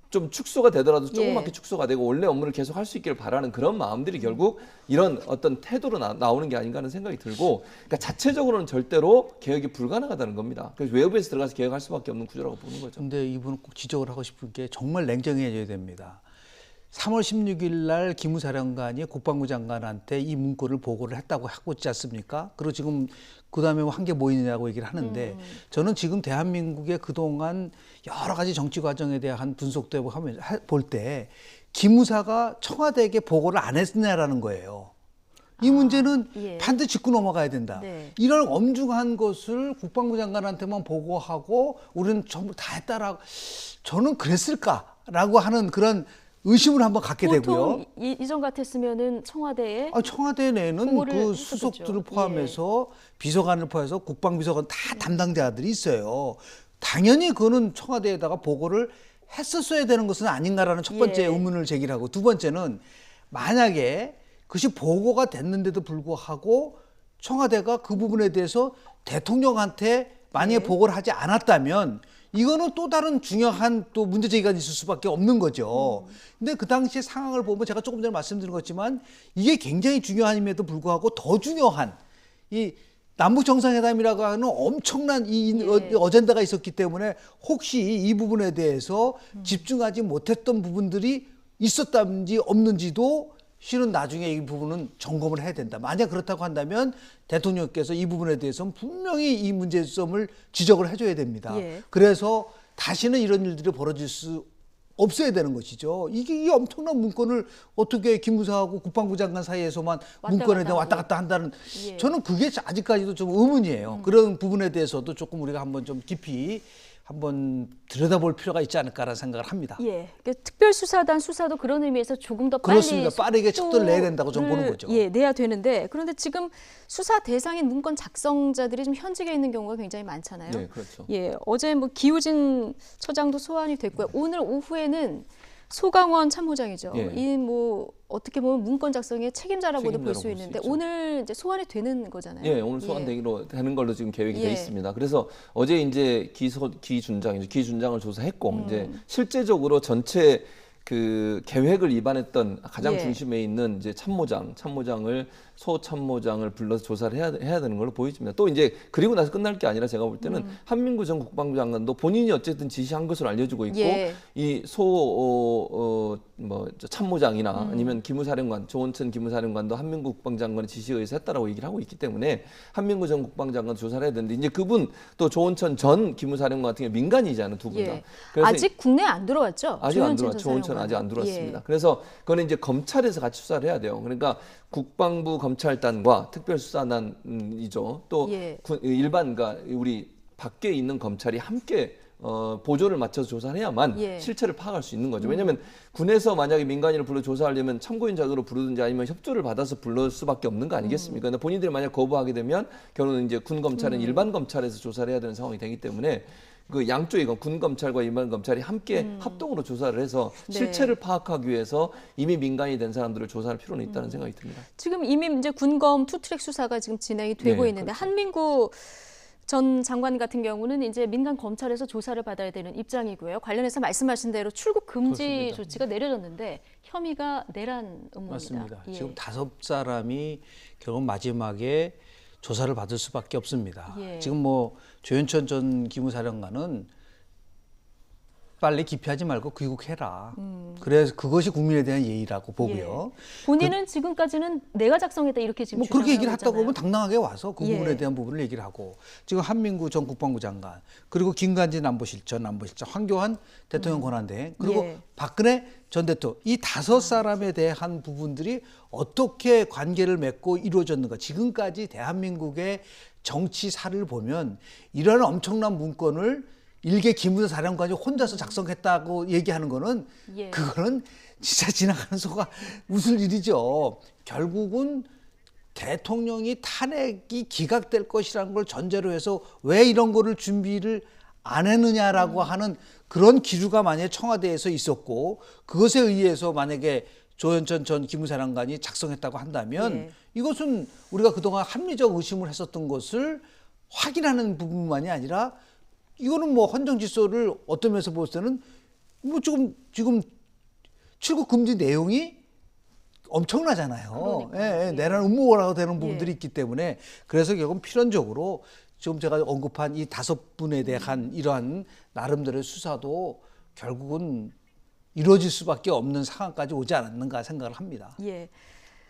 좀 축소가 되더라도 조그맣게 축소가 되고 원래 업무를 계속 할 수 있기를 바라는 그런 마음들이 결국 이런 어떤 태도로 나오는 게 아닌가 하는 생각이 들고 그러니까 자체적으로는 절대로 개혁이 불가능하다는 겁니다. 그래서 외부에서 들어가서 개혁할 수밖에 없는 구조라고 보는 거죠. 근데 이분은 꼭 지적을 하고 싶은 게 정말 냉정해져야 됩니다. 3월 16일 날 기무사령관이 국방부 장관한테 이 문건을 보고를 했다고 하고 있지 않습니까? 그리고 지금 그다음에 한 게 뭐 있느냐고 얘기를 하는데 저는 지금 대한민국의 그동안 여러 가지 정치 과정에 대한 분석도 볼 때 기무사가 청와대에게 보고를 안 했느냐라는 거예요. 이 문제는 예. 반드시 짚고 넘어가야 된다. 네. 이런 엄중한 것을 국방부 장관한테만 보고하고 우리는 전부 다 했다라고 저는 그랬을까라고 하는 그런 의심을 한번 갖게 되고요. 보통 이전 같았으면은 청와대에 청와대 내에는 보고를 그 했었겠죠. 수석들을 포함해서 비서관을 포함해서 국방비서관 다 담당자들이 있어요. 당연히 그거는 청와대에다가 보고를 했었어야 되는 것은 아닌가라는 첫 번째 예. 의문을 제기하고 두 번째는 만약에 그것이 보고가 됐는데도 불구하고 청와대가 그 부분에 대해서 대통령한테 만약에 보고를 하지 않았다면 이거는 또 다른 중요한 또 문제 제기가 있을 수밖에 없는 거죠. 근데 그 당시의 상황을 보면 제가 조금 전에 말씀드린 것지만 이게 굉장히 중요함에도 불구하고 더 중요한 이 남북 정상회담이라고 하는 엄청난 어젠다가 있었기 때문에 혹시 이 부분에 대해서 집중하지 못했던 부분들이 있었다든지 없는지도 실은 나중에 이 부분은 점검을 해야 된다. 만약 그렇다고 한다면 대통령께서 이 부분에 대해서는 분명히 이 문제점을 지적을 해줘야 됩니다. 예. 그래서 다시는 이런 일들이 벌어질 수 없어야 되는 것이죠. 이게 엄청난 문건을 어떻게 김무사하고 국방부 장관 사이에서만 문건에 대해 왔다 갔다 한다는 예. 저는 그게 아직까지도 좀 의문이에요. 그런 부분에 대해서도 조금 우리가 한번 좀 깊이 한번 들여다볼 필요가 있지 않을까라는 생각을 합니다. 예, 특별수사단 수사도 그런 의미에서 조금 더 그렇습니다. 빨리 빠르게 척도를 내야 된다고 저는 보는 거죠. 예, 내야 되는데 그런데 지금 수사 대상인 문건 작성자들이 좀 현직에 있는 경우가 굉장히 많잖아요. 네, 그렇죠. 예, 어제 뭐 기우진 처장도 소환이 됐고요. 오늘 오후에는 소강원 참모장이죠. 예. 이 뭐 어떻게 보면 문건 작성의 책임자라고도 볼 수 책임자라고 볼수 있는데 있죠. 오늘 이제 소환이 되는 거잖아요. 예, 오늘 소환되기로 되는 걸로 지금 계획이 예. 돼 있습니다. 그래서 어제 이제 기준장을 조사했고 이제 실제적으로 전체 그 계획을 위반했던 가장 예. 중심에 있는 이제 참모장을 소참모장을 불러서 조사를 해야 되는 걸로 보여집니다. 또 이제 그리고 나서 끝날 게 아니라 제가 볼 때는 한민구 전 국방부 장관도 본인이 어쨌든 지시한 것으로 알려지고 있고 예. 이 참모장이나 아니면 기무사령관 조원천 기무사령관도 한민구 국방장관의 지시에 의해서 했다라고 얘기를 하고 있기 때문에 한민구 전 국방장관 조사를 해야 되는데 이제 그분 또 조원천 전 기무사령관 같은 경우 민간이잖아요, 두 분 다. 예. 그래서 아직 국내 안 들어왔죠? 아직 안 조원천 들어왔죠. 전 조원천 사령관은. 아직 안 들어왔습니다. 예. 그래서 그거는 이제 검찰에서 같이 수사를 해야 돼요. 그러니까 국방부 검찰단과 특별수사단이죠. 또 예. 일반과 우리 밖에 있는 검찰이 함께 보조를 맞춰서 조사를 해야만 예. 실체를 파악할 수 있는 거죠. 왜냐하면 군에서 만약에 민간인을 불러 조사하려면 참고인 자격으로 부르든지 아니면 협조를 받아서 부를 수밖에 없는 거 아니겠습니까? 근데 본인들이 만약 거부하게 되면 결국은 이제 군 검찰은 일반 검찰에서 조사를 해야 되는 상황이 되기 때문에 그 양쪽이 군 검찰과 일반 검찰이 함께 합동으로 조사를 해서 네. 실체를 파악하기 위해서 이미 민간이 된 사람들을 조사할 필요는 있다는 생각이 듭니다. 지금 이미 이제 군검 투트랙 수사가 지금 진행이 되고 네, 있는데 그렇죠. 한민구 전 장관 같은 경우는 이제 민간 검찰에서 조사를 받아야 되는 입장이고요. 관련해서 말씀하신 대로 출국 금지 그렇습니다. 조치가 내려졌는데 혐의가 내란 의무입니다. 맞습니다. 예. 지금 5사람이 결국 마지막에 조사를 받을 수밖에 없습니다. 예. 지금 뭐 조현천 전 기무사령관은 빨리 기피하지 말고 귀국해라. 그래서 그것이 국민에 대한 예의라고 보고요. 본인은 지금까지는 내가 작성했다 이렇게 지금 뭐 그렇게 얘기를 주장을 했다고 하고 하면 당당하게 와서 그 예. 부분에 대한 부분을 얘기를 하고 지금 한민구 전 국방부 장관 그리고 김관진 안보실장, 황교안 대통령 권한대행 그리고 예. 박근혜 전 대통령 이 5사람에 대한 부분들이 어떻게 관계를 맺고 이루어졌는가 지금까지 대한민국의 정치사를 보면 이런 엄청난 문건을 일개 기무사 사령관이 혼자서 작성했다고 얘기하는 거는 예. 그거는 진짜 지나가는 소가 웃을 일이죠. 결국은 대통령이 탄핵이 기각될 것이라는 걸 전제로 해서 왜 이런 거를 준비를 안 했느냐라고 하는 그런 기류가 만약에 청와대에서 있었고 그것에 의해서 만약에 조현천 전 기무사령관이 작성했다고 한다면 예. 이것은 우리가 그동안 합리적 의심을 했었던 것을 확인하는 부분만이 아니라 이거는 뭐 헌정질서를 어떤 면에서 볼 때는 뭐 지금 출국 금지 내용이 엄청나잖아요. 그러니까요. 예, 내란 음모라고 되는 부분들이 예. 있기 때문에 그래서 결국 필연적으로 지금 제가 언급한 이 5분에 대한 이러한 나름대로의 수사도 결국은 이루어질 수밖에 없는 상황까지 오지 않았는가 생각을 합니다. 예.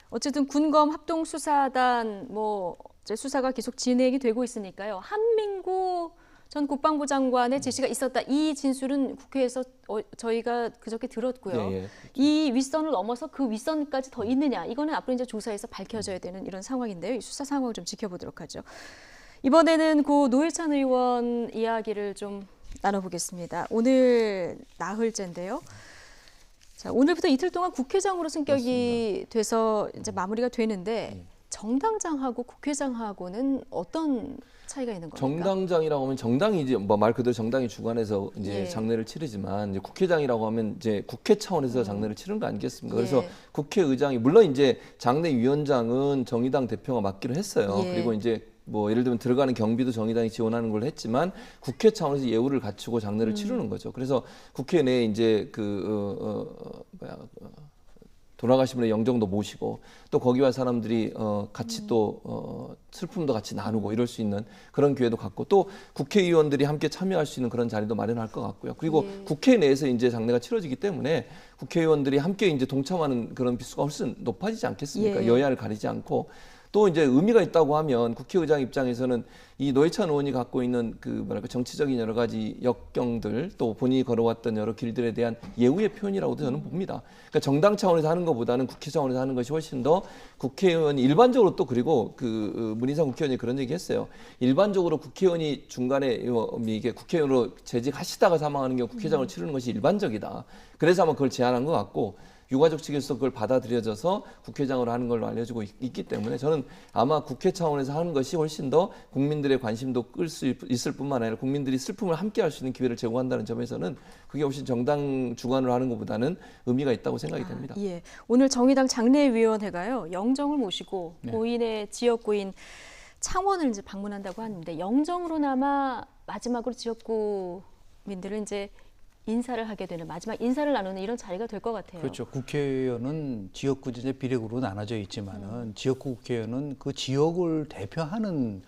어쨌든 군검 합동수사단 뭐 이제 수사가 계속 진행이 되고 있으니까요. 한민구 전 국방부 장관의 지시가 있었다. 이 진술은 국회에서 저희가 그저께 들었고요. 예, 예. 이 윗선을 넘어서 그 윗선까지 더 있느냐. 이거는 앞으로 이제 조사에서 밝혀져야 되는 이런 상황인데요. 이 수사 상황을 좀 지켜보도록 하죠. 이번에는 고 노회찬 의원 이야기를 좀 나눠보겠습니다. 오늘 나흘째인데요. 자, 오늘부터 이틀 동안 국회장으로 승격이 돼서 이제 마무리가 되는데 정당장하고 국회장하고는 어떤 차이가 있는 겁니까? 정당장이라고 하면 정당이 이제 뭐 말 그대로 정당이 주관해서 이제 예. 장례를 치르지만 이제 국회장이라고 하면 이제 국회 차원에서 장례를 치르는 거 아니겠습니까? 그래서 예. 국회의장이 물론 이제 장례위원장은 정의당 대표가 맡기로 했어요. 예. 그리고 이제 뭐 예를 들면 들어가는 경비도 정의당이 지원하는 걸 했지만 국회 차원에서 예우를 갖추고 장례를 치르는 거죠. 그래서 국회 내에 이제 돌아가신 분의 영정도 모시고 또 거기 와 사람들이 같이 또 슬픔도 같이 나누고 이럴 수 있는 그런 기회도 갖고 또 국회의원들이 함께 참여할 수 있는 그런 자리도 마련할 것 같고요. 그리고 국회 내에서 이제 장례가 치러지기 때문에 국회의원들이 함께 이제 동참하는 그런 비수가 훨씬 높아지지 않겠습니까? 여야를 가리지 않고 또 이제 의미가 있다고 하면 국회의장 입장에서는 이 노회찬 의원이 갖고 있는 그 뭐랄까 정치적인 여러 가지 역경들 또 본인이 걸어왔던 여러 길들에 대한 예우의 표현이라고도 저는 봅니다. 그러니까 정당 차원에서 하는 것보다는 국회 차원에서 하는 것이 훨씬 더 국회의원이 일반적으로 또 그리고 문희상 국회의원이 그런 얘기했어요. 일반적으로 국회의원이 중간에 이게 국회의원으로 재직하시다가 사망하는 경우 국회장을 치르는 것이 일반적이다. 그래서 아마 그걸 제안한 것 같고. 유가족 측에서 그걸 받아들여져서 국회장으로 하는 걸로 알려지고 있기 때문에 저는 아마 국회 차원에서 하는 것이 훨씬 더 국민들의 관심도 끌 수 있을 뿐만 아니라 국민들이 슬픔을 함께 할 수 있는 기회를 제공한다는 점에서는 그게 훨씬 정당 주관으로 하는 것보다는 의미가 있다고 생각이 됩니다. 예. 오늘 정의당 장례위원회가요 영정을 모시고 고인의 지역구인 창원을 이제 방문한다고 하는데 영정으로나마 마지막으로 지역구민들은 이제 인사를 하게 되는 마지막 인사를 나누는 이런 자리가 될 것 같아요. 그렇죠. 국회의원은 지역구 이제 비례구로 나눠져 있지만은 지역구 국회의원은 그 지역을 대표하는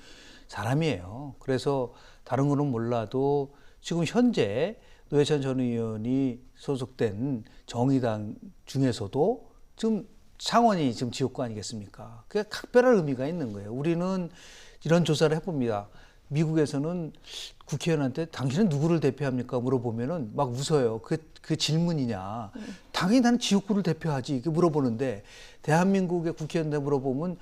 사람이에요. 그래서 다른 거는 몰라도 지금 현재 노회찬 전 의원이 소속된 정의당 중에서도 지금 창원이 지금 지역구 아니겠습니까? 그게 각별한 의미가 있는 거예요. 우리는 이런 조사를 해봅니다. 미국에서는 국회의원한테 당신은 누구를 대표합니까? 물어보면은 막 웃어요. 그 질문이냐. 당연히 나는 지역구를 대표하지. 이렇게 물어보는데 대한민국의 국회의원한테 물어보면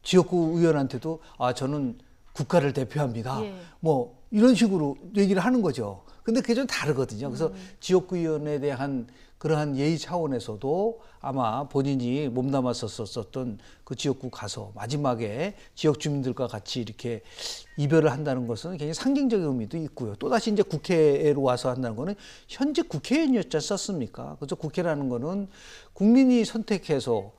지역구 의원한테도 저는 국가를 대표합니다. 뭐 이런 식으로 얘기를 하는 거죠. 근데 그게 좀 다르거든요. 그래서 지역구 의원에 대한 그러한 예의 차원에서도 아마 본인이 몸담았었던 그 지역구 가서 마지막에 지역 주민들과 같이 이렇게 이별을 한다는 것은 굉장히 상징적인 의미도 있고요. 또다시 이제 국회로 와서 한다는 거는 현재 국회의원이었지 않습니까? 그래서 국회라는 거는 국민이 선택해서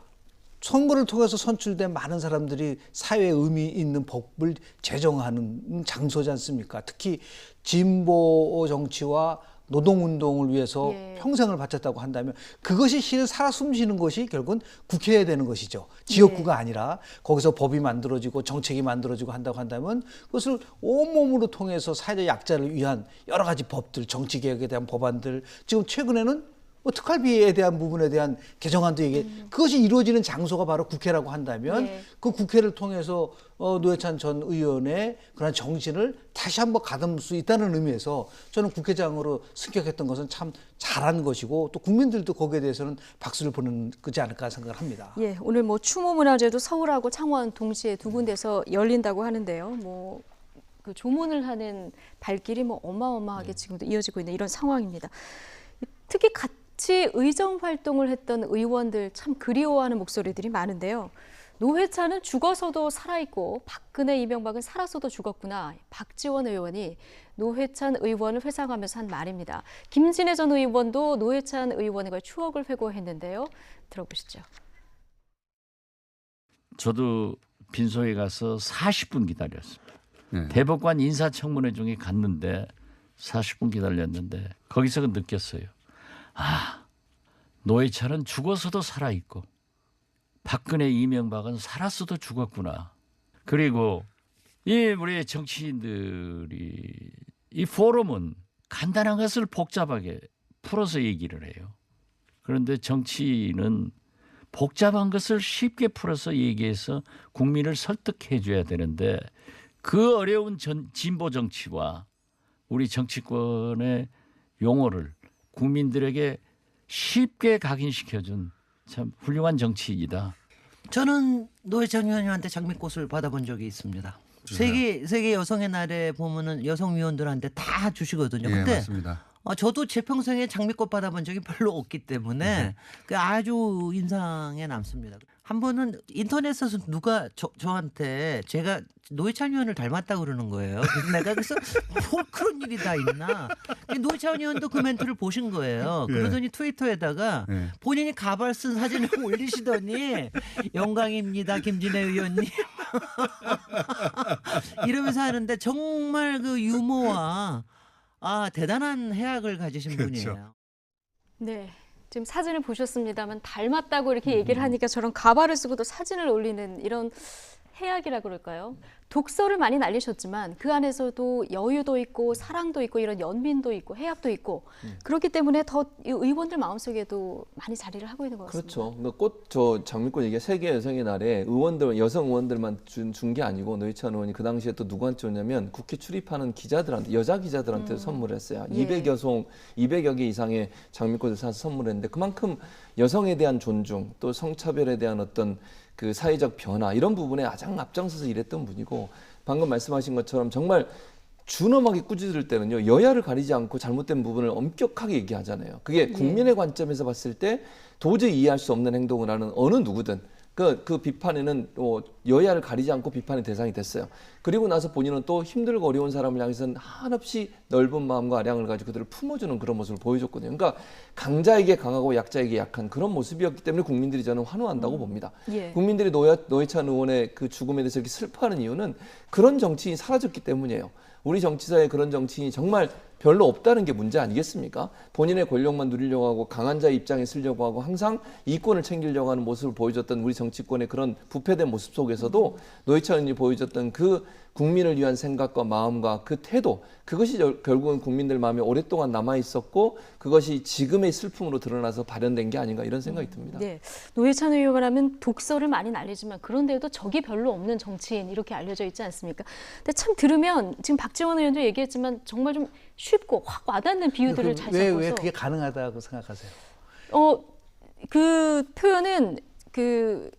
선거를 통해서 선출된 많은 사람들이 사회에 의미 있는 법을 제정하는 장소지 않습니까? 특히 진보 정치와 노동운동을 위해서 평생을 바쳤다고 한다면 그것이 실은 살아 숨쉬는 것이 결국은 국회에 되는 것이죠. 지역구가 아니라 거기서 법이 만들어지고 정책이 만들어지고 한다고 한다면 그것을 온몸으로 통해서 사회적 약자를 위한 여러 가지 법들, 정치개혁에 대한 법안들, 지금 최근에는 뭐 특활비에 대한 부분에 대한 개정안도 그것이 이루어지는 장소가 바로 국회라고 한다면 그 국회를 통해서 노회찬 전 의원의 그런 정신을 다시 한번 가담을 수 있다는 의미에서 저는 국회장으로 승격했던 것은 참 잘한 것이고 또 국민들도 거기에 대해서는 박수를 보는 거지 않을까 생각을 합니다. 예, 오늘 뭐 추모문화제도 서울하고 창원 동시에 두 군데서 열린다고 하는데요. 뭐 그 조문을 하는 발길이 뭐 어마어마하게 지금도 이어지고 있는 이런 상황입니다. 특히 같이 의정 활동을 했던 의원들 참 그리워하는 목소리들이 많은데요. 노회찬은 죽어서도 살아있고 박근혜, 이명박은 살아서도 죽었구나. 박지원 의원이 노회찬 의원을 회상하면서 한 말입니다. 김진애 전 의원도 노회찬 의원의 추억을 회고했는데요. 들어보시죠. 저도 빈소에 가서 40분 기다렸습니다. 대법관 인사청문회 중에 갔는데 40분 기다렸는데 거기서 느꼈어요. 노회찬은 죽어서도 살아있고 박근혜, 이명박은 살았어도 죽었구나. 그리고 우리 정치인들이 이 포럼은 간단한 것을 복잡하게 풀어서 얘기를 해요. 그런데 정치인은 복잡한 것을 쉽게 풀어서 얘기해서 국민을 설득해 줘야 되는데 그 어려운 진보 정치와 우리 정치권의 용어를 국민들에게 쉽게 각인시켜준 참 훌륭한 정치인이다. 저는 노회찬 의원님한테 장미꽃을 받아본 적이 있습니다. 세계 여성의 날에 보면은 여성 위원들한테 다 주시거든요. 근데 맞습니다. 저도 제 평생에 장미꽃 받아본 적이 별로 없기 때문에 그 아주 인상에 남습니다. 한 번은 인터넷에서 누가 저한테 제가 노회찬 의원을 닮았다고 그러는 거예요. 그래서 뭐 그런 일이 다 있나. 노회찬 의원도 그 멘트를 보신 거예요. 그러더니 트위터에다가 본인이 가발 쓴 사진을 올리시더니 영광입니다. 김진애 의원님. 이러면서 하는데 정말 그 유머와 대단한 해악을 가지신 분이에요. 네. 지금 사진을 보셨습니다만 닮았다고 이렇게 얘기를 하니까 저런 가발을 쓰고도 사진을 올리는 이런 해악이라 그럴까요? 독서를 많이 날리셨지만 그 안에서도 여유도 있고 사랑도 있고 이런 연민도 있고 해악도 있고 그렇기 때문에 더 이 의원들 마음속에도 많이 자리를 하고 있는 것 같습니다. 그렇죠. 저 장미꽃 얘기 세계 여성의 날에 의원들 여성 의원들만 준 게 아니고 노회찬 의원이 그 당시에 또 누구한테 줬냐면 국회 출입하는 기자들한테 여자 기자들한테 선물했어요. 예. 200여 개 이상의 장미꽃을 사서 선물했는데 그만큼 여성에 대한 존중 또 성차별에 대한 어떤 그 사회적 변화 이런 부분에 가장 앞장서서 일했던 분이고 방금 말씀하신 것처럼 정말 준엄하게 꾸짖을 때는요 여야를 가리지 않고 잘못된 부분을 엄격하게 얘기하잖아요. 그게 국민의 관점에서 봤을 때 도저히 이해할 수 없는 행동을 하는 어느 누구든 그 비판에는 여야를 가리지 않고 비판의 대상이 됐어요. 그리고 나서 본인은 또 힘들고 어려운 사람을 향해서는 한없이 넓은 마음과 아량을 가지고 그들을 품어주는 그런 모습을 보여줬거든요. 그러니까 강자에게 강하고 약자에게 약한 그런 모습이었기 때문에 국민들이 저는 환호한다고 봅니다. 예. 국민들이 노회찬 의원의 그 죽음에 대해서 이렇게 슬퍼하는 이유는 그런 정치인이 사라졌기 때문이에요. 우리 정치사에 그런 정치인이 정말 별로 없다는 게 문제 아니겠습니까? 본인의 권력만 누리려고 하고 강한 자의 입장에 쓰려고 하고 항상 이권을 챙기려고 하는 모습을 보여줬던 우리 정치권의 그런 부패된 모습 속에서도 노회찬 의원이 보여줬던 그 국민을 위한 생각과 마음과 그 태도 그것이 결국은 국민들 마음에 오랫동안 남아 있었고 그것이 지금의 슬픔으로 드러나서 발현된 게 아닌가 이런 생각이 듭니다. 네, 노회찬 의원 하면 독서를 많이 날리지만 그런데도 적이 별로 없는 정치인 이렇게 알려져 있지 않습니까? 근데 참 들으면 지금 박지원 의원도 얘기했지만 정말 좀 쉽고 확 와닿는 비유들을 잘 잡아서 왜 그게 가능하다고 생각하세요? 그 표현은 그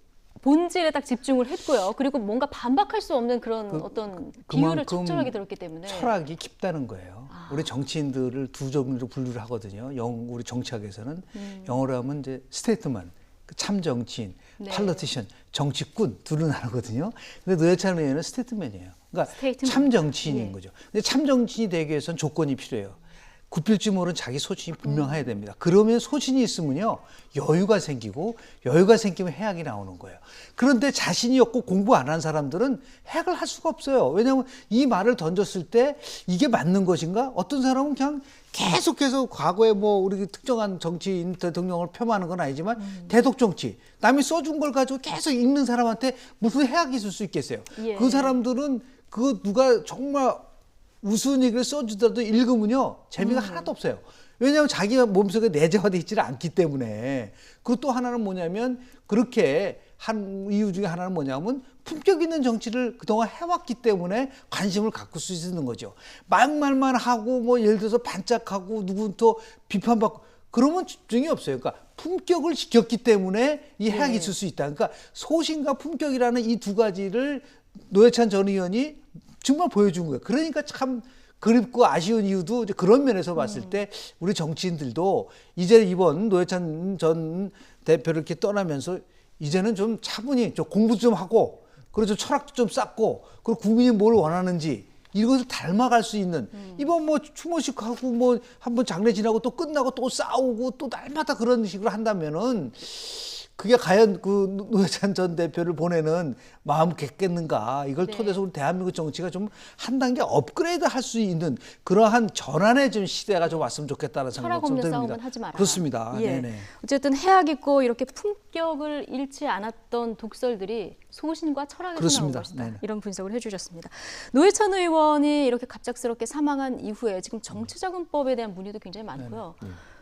본질에 딱 집중을 했고요. 그리고 뭔가 반박할 수 없는 그런 어떤 비유를 그만큼 적절하게 들었기 때문에 철학이 깊다는 거예요. 우리 정치인들을 두 종류로 분류를 하거든요. 우리 정치학에서는 영어로 하면 이제 스테이트먼, 참 정치인, 네. 팔러티션, 정치꾼 둘로 나누거든요. 근데 노회찬 의원은 스테이트맨이에요. 그러니까 스테이트맨. 참 정치인인 예. 거죠. 근데 참 정치인이 되기 위해서는 조건이 필요해요. 굽힐 줄 모르는 자기 소신이 분명해야 됩니다. 그러면 소신이 있으면요 여유가 생기고 여유가 생기면 해악이 나오는 거예요. 그런데 자신이 없고 공부 안 한 사람들은 해악을 할 수가 없어요. 왜냐하면 이 말을 던졌을 때 이게 맞는 것인가? 어떤 사람은 그냥 계속해서 과거에 뭐 우리 특정한 정치인 대통령을 폄하하는 건 아니지만 대독 정치 남이 써준 걸 가지고 계속 읽는 사람한테 무슨 해악이 있을 수 있겠어요. 예. 그 사람들은 그거 누가 정말 우스운 얘기를 써주더라도 읽으면요 재미가 하나도 없어요. 왜냐하면 자기가 몸속에 내재화되어 있지를 않기 때문에. 그리고 또 하나는 뭐냐면 그렇게 한 이유 중에 하나는 뭐냐면 품격 있는 정치를 그동안 해왔기 때문에 관심을 갖고 수 있는 거죠. 막말만 하고 뭐 예를 들어서 반짝하고 누군 또 비판받고 그러면 집중이 없어요. 그러니까 품격을 지켰기 때문에 이 해악이 네. 있을 수 있다. 그러니까 소신과 품격이라는 이 두 가지를 노회찬 전 의원이 정말 보여준 거예요. 그러니까 참 그립고 아쉬운 이유도 이제 그런 면에서 봤을 때 우리 정치인들도 이제 이번 노회찬 전 대표를 이렇게 떠나면서 이제는 좀 차분히 좀 공부 좀 하고 그리고 좀 철학도 좀 쌓고 그리고 국민이 뭘 원하는지 이것을 닮아갈 수 있는 이번 뭐 추모식하고 뭐 한번 장례 지나고 또 끝나고 또 싸우고 또 날마다 그런 식으로 한다면은 그게 과연 그 노회찬 전 대표를 보내는 마음겠겠는가. 이걸 네. 토대로 우리 대한민국 정치가 좀 한 단계 업그레이드 할 수 있는 그러한 전환의 좀 시대가 좀 왔으면 좋겠다는 철학 생각이 좀 없는 듭니다. 싸움은 하지 마라. 그렇습니다. 예. 네네. 어쨌든 해악 있고 이렇게 품격을 잃지 않았던 독설들이 소신과 철학에서 나온 그렇습니다. 것이다. 네네. 이런 분석을 해주셨습니다. 노회찬 의원이 이렇게 갑작스럽게 사망한 이후에 지금 정치자금법에 대한 문의도 굉장히 많고요.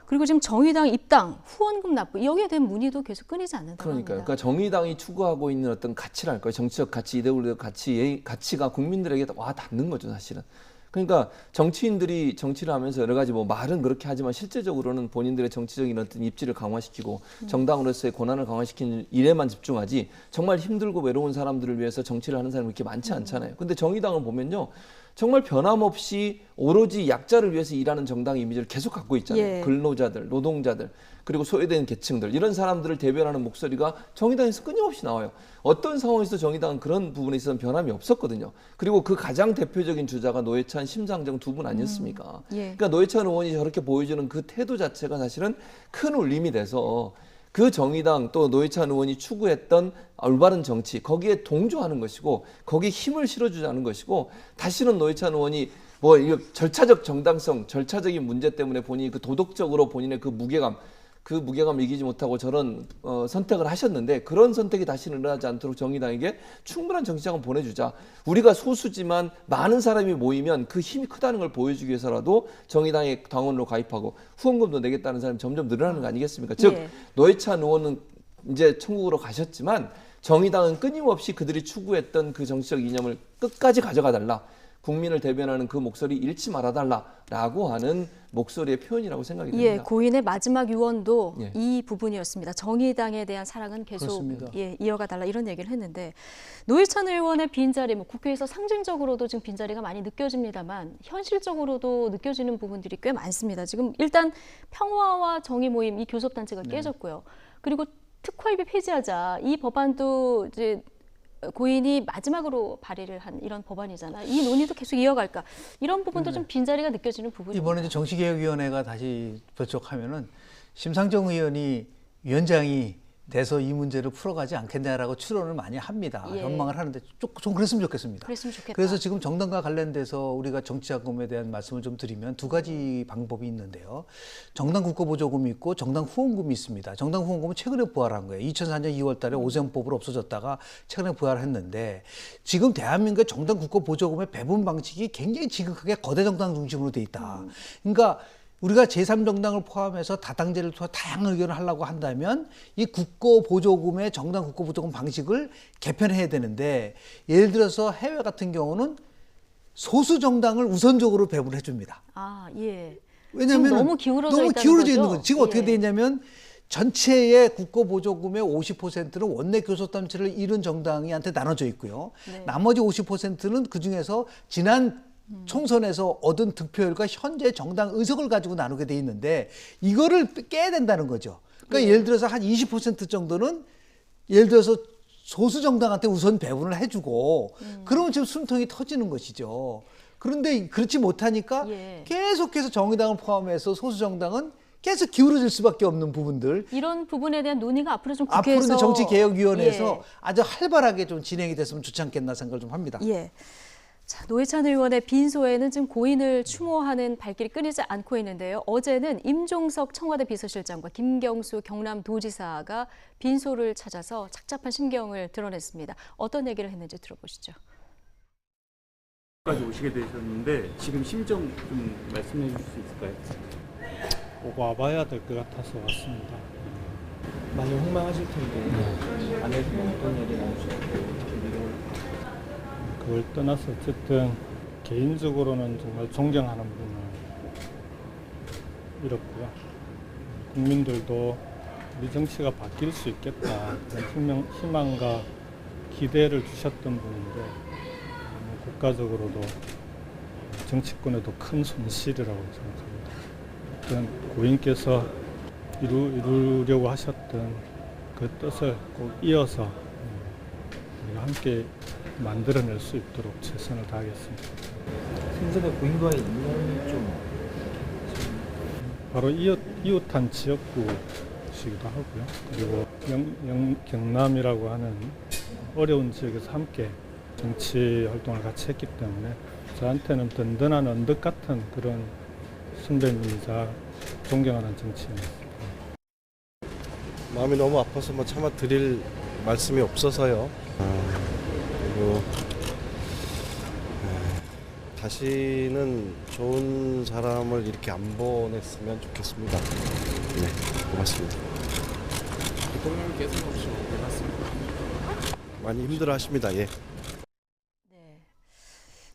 그리고 지금 정의당 입당, 후원금 납부 여기에 대한 문의도 계속 끊이지 않는다고 그러니까요. 합니다. 그러니까 정의당이 추구하고 있는 어떤 가치랄까요? 정치적 가치, 이데올로기적 가치가 국민들에게 와 닿는 거죠, 사실은. 그러니까 정치인들이 정치를 하면서 여러 가지 뭐 말은 그렇게 하지만 실제적으로는 본인들의 정치적인 어떤 입지를 강화시키고 정당으로서의 권한을 강화시키는 일에만 집중하지 정말 힘들고 외로운 사람들을 위해서 정치를 하는 사람이 그렇게 많지 않잖아요. 근데 정의당을 보면요. 정말 변함없이 오로지 약자를 위해서 일하는 정당 이미지를 계속 갖고 있잖아요. 예. 근로자들, 노동자들, 그리고 소외된 계층들 이런 사람들을 대변하는 목소리가 정의당에서 끊임없이 나와요. 어떤 상황에서 정의당은 그런 부분에 있어서는 변함이 없었거든요. 그리고 그 가장 대표적인 주자가 노회찬, 심상정 두 분 아니었습니까? 예. 그러니까 노회찬 의원이 저렇게 보여주는 그 태도 자체가 사실은 큰 울림이 돼서 그 정의당 또 노회찬 의원이 추구했던 올바른 정치 거기에 동조하는 것이고 거기에 힘을 실어주자는 것이고 다시는 노회찬 의원이 뭐 이거 절차적 정당성, 절차적인 문제 때문에 본인이 그 도덕적으로 본인의 그 무게감 이기지 못하고 저런 선택을 하셨는데 그런 선택이 다시는 일어나지 않도록 정의당에게 충분한 정치자금 보내주자. 우리가 소수지만 많은 사람이 모이면 그 힘이 크다는 걸 보여주기 위해서라도 정의당의 당원으로 가입하고 후원금도 내겠다는 사람이 점점 늘어나는 거 아니겠습니까? 즉 예. 노회찬 의원은 이제 천국으로 가셨지만 정의당은 끊임없이 그들이 추구했던 그 정치적 이념을 끝까지 가져가 달라. 국민을 대변하는 그 목소리 잃지 말아달라라고 하는 목소리의 표현이라고 생각이 됩니다. 예, 고인의 마지막 유언도 예. 이 부분이었습니다. 정의당에 대한 사랑은 계속 그렇습니다. 예, 이어가달라 이런 얘기를 했는데 노회찬 의원의 빈자리, 뭐 국회에서 상징적으로도 지금 빈자리가 많이 느껴집니다만 현실적으로도 느껴지는 부분들이 꽤 많습니다. 지금 일단 평화와 정의 모임 이 교섭단체가 깨졌고요. 그리고 특활비 폐지하자 이 법안도 이제 고인이 마지막으로 발의를 한 이런 법안이잖아요. 이 논의도 계속 이어갈까? 이런 부분도 좀 빈자리가 느껴지는 부분입니다. 이번에 이제 정치개혁위원회가 다시 도착하면은 심상정 의원이 위원장이 돼서 이 문제를 풀어가지 않겠냐라고 추론을 많이 합니다. 예. 전망을 하는데 좀 그랬으면 좋겠습니다. 그랬으면 좋겠다. 그래서 지금 정당과 관련돼서 우리가 정치자금에 대한 말씀을 좀 드리면 두 가지 방법이 있는데요. 정당 국고보조금이 있고 정당 후원금이 있습니다. 정당 후원금은 최근에 부활한 거예요. 2004년 2월 달에 오세훈법으로 없어졌다가 최근에 부활했는데 지금 대한민국의 정당 국고보조금의 배분 방식이 굉장히 지극하게 거대 정당 중심으로 돼 있다. 그러니까 우리가 제3정당을 포함해서 다당제를 통해 다양한 의견을 하려고 한다면 이 국고보조금의 정당 국고보조금 방식을 개편해야 되는데 예를 들어서 해외 같은 경우는 소수 정당을 우선적으로 배분해 줍니다. 아, 예. 왜냐하면 지금 너무 기울어져 있다는 있는 거죠? 거죠. 지금 어떻게 예. 돼 있냐면 전체의 국고보조금의 50%는 원내 교섭단체를 이룬 정당이한테 나눠져 있고요. 네. 나머지 50%는 그중에서 지난 총선에서 얻은 득표율과 현재 정당 의석을 가지고 나누게 돼 있는데 이거를 깨야 된다는 거죠. 그러니까 예를 들어서 한 20% 정도는 예를 들어서 소수 정당한테 우선 배분을 해주고 그러면 지금 숨통이 터지는 것이죠. 그런데 그렇지 못하니까 예. 계속해서 정의당을 포함해서 소수 정당은 계속 기울어질 수밖에 없는 부분들. 이런 부분에 대한 논의가 앞으로 좀 앞으로는 국회에서 정치개혁위원회에서 예. 아주 활발하게 좀 진행이 됐으면 좋지 않겠나 생각을 좀 합니다. 예. 자, 노회찬 의원의 빈소에는 지금 고인을 추모하는 발길이 끊이지 않고 있는데요. 어제는 임종석 청와대 비서실장과 김경수 경남도지사가 빈소를 찾아서 착잡한 심경을 드러냈습니다. 어떤 얘기를 했는지 들어보시죠. 까지 오시게 되셨는데 지금 심정 좀 말씀해 주실 수 있을까요? 꼭 와봐야 될 것 같아서 왔습니다. 많이 흥망하실 텐데 안에서 어떤 일이 나오셨고 그걸 떠나서 어쨌든 개인적으로는 정말 존경하는 분을 잃었고요. 국민들도 우리 정치가 바뀔 수 있겠다 그런 희망과 기대를 주셨던 분인데 국가적으로도 정치권에도 큰 손실이라고 생각합니다. 어떤 고인께서 이루려고 하셨던 그 뜻을 꼭 이어서 우리가 함께 만들어낼 수 있도록 최선을 다하겠습니다. 생전에 고인과의 인연이 좀 바로 이웃한 지역구시기도 하고요. 그리고 경남이라고 하는 어려운 지역에서 함께 정치 활동을 같이 했기 때문에 저한테는 든든한 언덕 같은 그런 선배님이자 존경하는 정치인입니다. 마음이 너무 아파서 뭐 차마 드릴 말씀이 없어서요. 그리고 다시는 좋은 사람을 이렇게 안 보냈으면 좋겠습니다. 네, 고맙습니다. 대통령이 계속 없이 해봤습니다. 많이 힘들어하십니다. 예.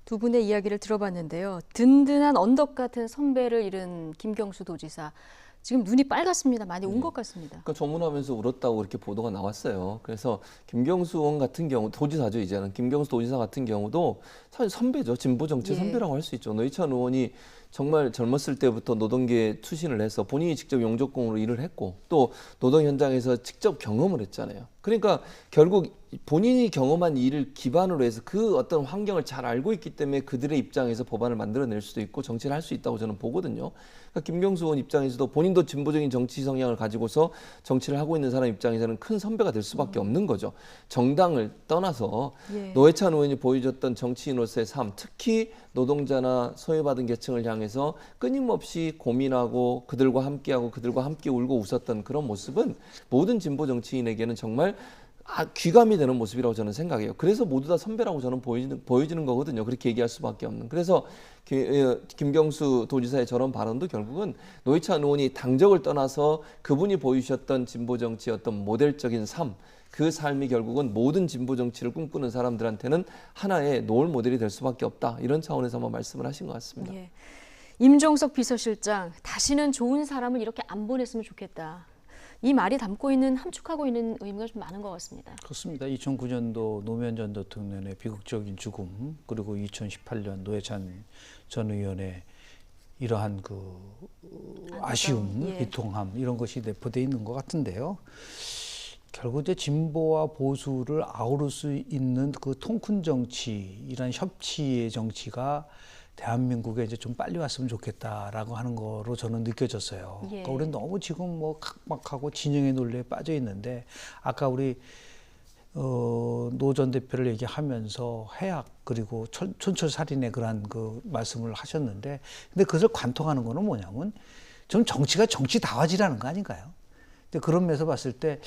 두 분의 이야기를 들어봤는데요. 든든한 언덕 같은 선배를 잃은 김경수 도지사. 지금 눈이 빨갛습니다. 많이 운 것 같습니다. 그러니까 조문하면서 울었다고 그렇게 보도가 나왔어요. 그래서 김경수 의원 같은 경우, 도지사죠 이제는. 김경수 도지사 같은 경우도 사실 선배죠. 진보 정치 예. 선배라고 할 수 있죠. 노회찬 의원이 정말 젊었을 때부터 노동계에 투신을 해서 본인이 직접 용접공으로 일을 했고 또 노동 현장에서 직접 경험을 했잖아요. 그러니까 결국 본인이 경험한 일을 기반으로 해서 그 어떤 환경을 잘 알고 있기 때문에 그들의 입장에서 법안을 만들어낼 수도 있고 정치를 할 수 있다고 저는 보거든요. 그러니까 김경수 의원 입장에서도 본인도 진보적인 정치 성향을 가지고서 정치를 하고 있는 사람 입장에서는 큰 선배가 될 수밖에 없는 거죠. 정당을 떠나서 노회찬 의원이 보여줬던 정치인으로서의 삶, 특히 노동자나 소외받은 계층을 향해서 끊임없이 고민하고 그들과 함께하고 그들과 함께 울고 웃었던 그런 모습은 모든 진보 정치인에게는 정말 귀감이 되는 모습이라고 저는 생각해요. 그래서 모두 다 선배라고 저는 보여지는 거거든요. 그렇게 얘기할 수밖에 없는. 그래서 김경수 도지사의 저런 발언도 결국은 노회찬 의원이 당적을 떠나서 그분이 보여주셨던 진보 정치의 어떤 모델적인 삶, 그 삶이 결국은 모든 진보 정치를 꿈꾸는 사람들한테는 하나의 노을 모델이 될 수밖에 없다. 이런 차원에서만 말씀을 하신 것 같습니다. 예. 임종석 비서실장, 다시는 좋은 사람을 이렇게 안 보냈으면 좋겠다. 이 말이 담고 있는 함축하고 있는 의미가 좀 많은 것 같습니다. 그렇습니다. 2009년도 노무현 전 대통령의 비극적인 죽음, 그리고 2018년 노회찬 전 의원의 이러한 그 아쉬움, 비통함 이런 것이 내포되어 있는 것 같은데요. 결국 이제 진보와 보수를 아우를 수 있는 그 통큰 정치, 이런 협치의 정치가 대한민국에 이제 좀 빨리 왔으면 좋겠다라고 하는 거로 저는 느껴졌어요. 그러니까 우리는 너무 지금 뭐 각박하고 진영의 논리에 빠져 있는데, 아까 우리 노 전 대표를 얘기하면서 해악 그리고 촌철살인의 그런 그 말씀을 하셨는데, 근데 그것을 관통하는 거는 뭐냐면 좀 정치가 정치다워지라는 거 아닌가요? 근데 그런 면에서 봤을 때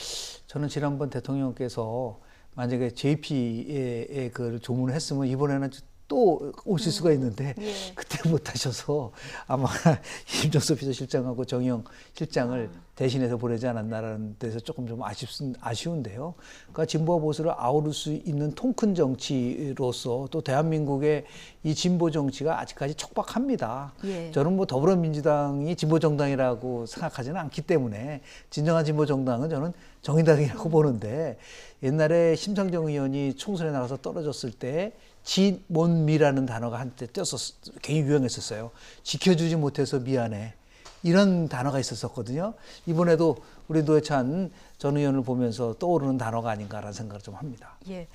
저는 지난번 대통령께서 만약에 JP에 그걸 조문을 했으면 이번에는 또 오실 수가 있는데 그때 못 하셔서 아마 임종석 비서실장하고 정의용 실장을 대신해서 보내지 않았나라는 데서 조금 좀 아쉬운데요. 그러니까 진보와 보수를 아우를 수 있는 통큰 정치로서 또 대한민국의 이 진보 정치가 아직까지 촉박합니다. 저는 뭐 더불어민주당이 진보 정당이라고 생각하지는 않기 때문에 진정한 진보 정당은 저는 정의당이라고 보는데, 옛날에 심상정 의원이 총선에 나가서 떨어졌을 때 지몬미라는 단어가 한때 굉장히 유행했었어요. 지켜주지 못해서 미안해. 이런 단어가 있었거든요. 이번에도 우리 노회찬 전 의원을 보면서 떠오르는 단어가 아닌가라는 생각을 좀 합니다. 예,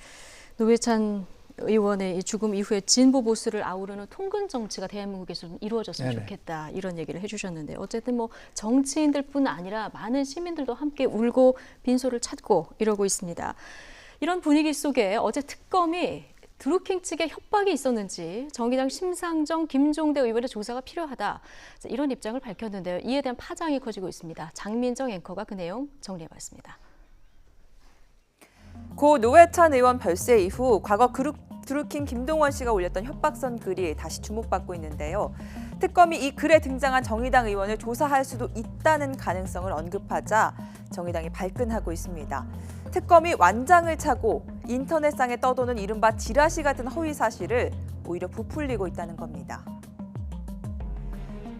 노회찬 의원의 이 죽음 이후에 진보 보수를 아우르는 통근 정치가 대한민국에서 좀 이루어졌으면 좋겠다, 이런 얘기를 해주셨는데, 어쨌든 뭐 정치인들뿐 아니라 많은 시민들도 함께 울고 빈소를 찾고 이러고 있습니다. 이런 분위기 속에 어제 특검이 드루킹 측의 협박이 있었는지 정의당 심상정, 김종대 의원의 조사가 필요하다, 이런 입장을 밝혔는데요. 이에 대한 파장이 커지고 있습니다. 장민정 앵커가 그 내용 정리해봤습니다. 고 노회찬 의원 별세 이후 과거 드루킹 김동원 씨가 올렸던 협박선 글이 다시 주목받고 있는데요. 특검이 이 글에 등장한 정의당 의원을 조사할 수도 있다는 가능성을 언급하자 정의당이 발끈하고 있습니다. 특검이 완장을 차고 인터넷상에 떠도는 이른바 지라시 같은 허위 사실을 오히려 부풀리고 있다는 겁니다.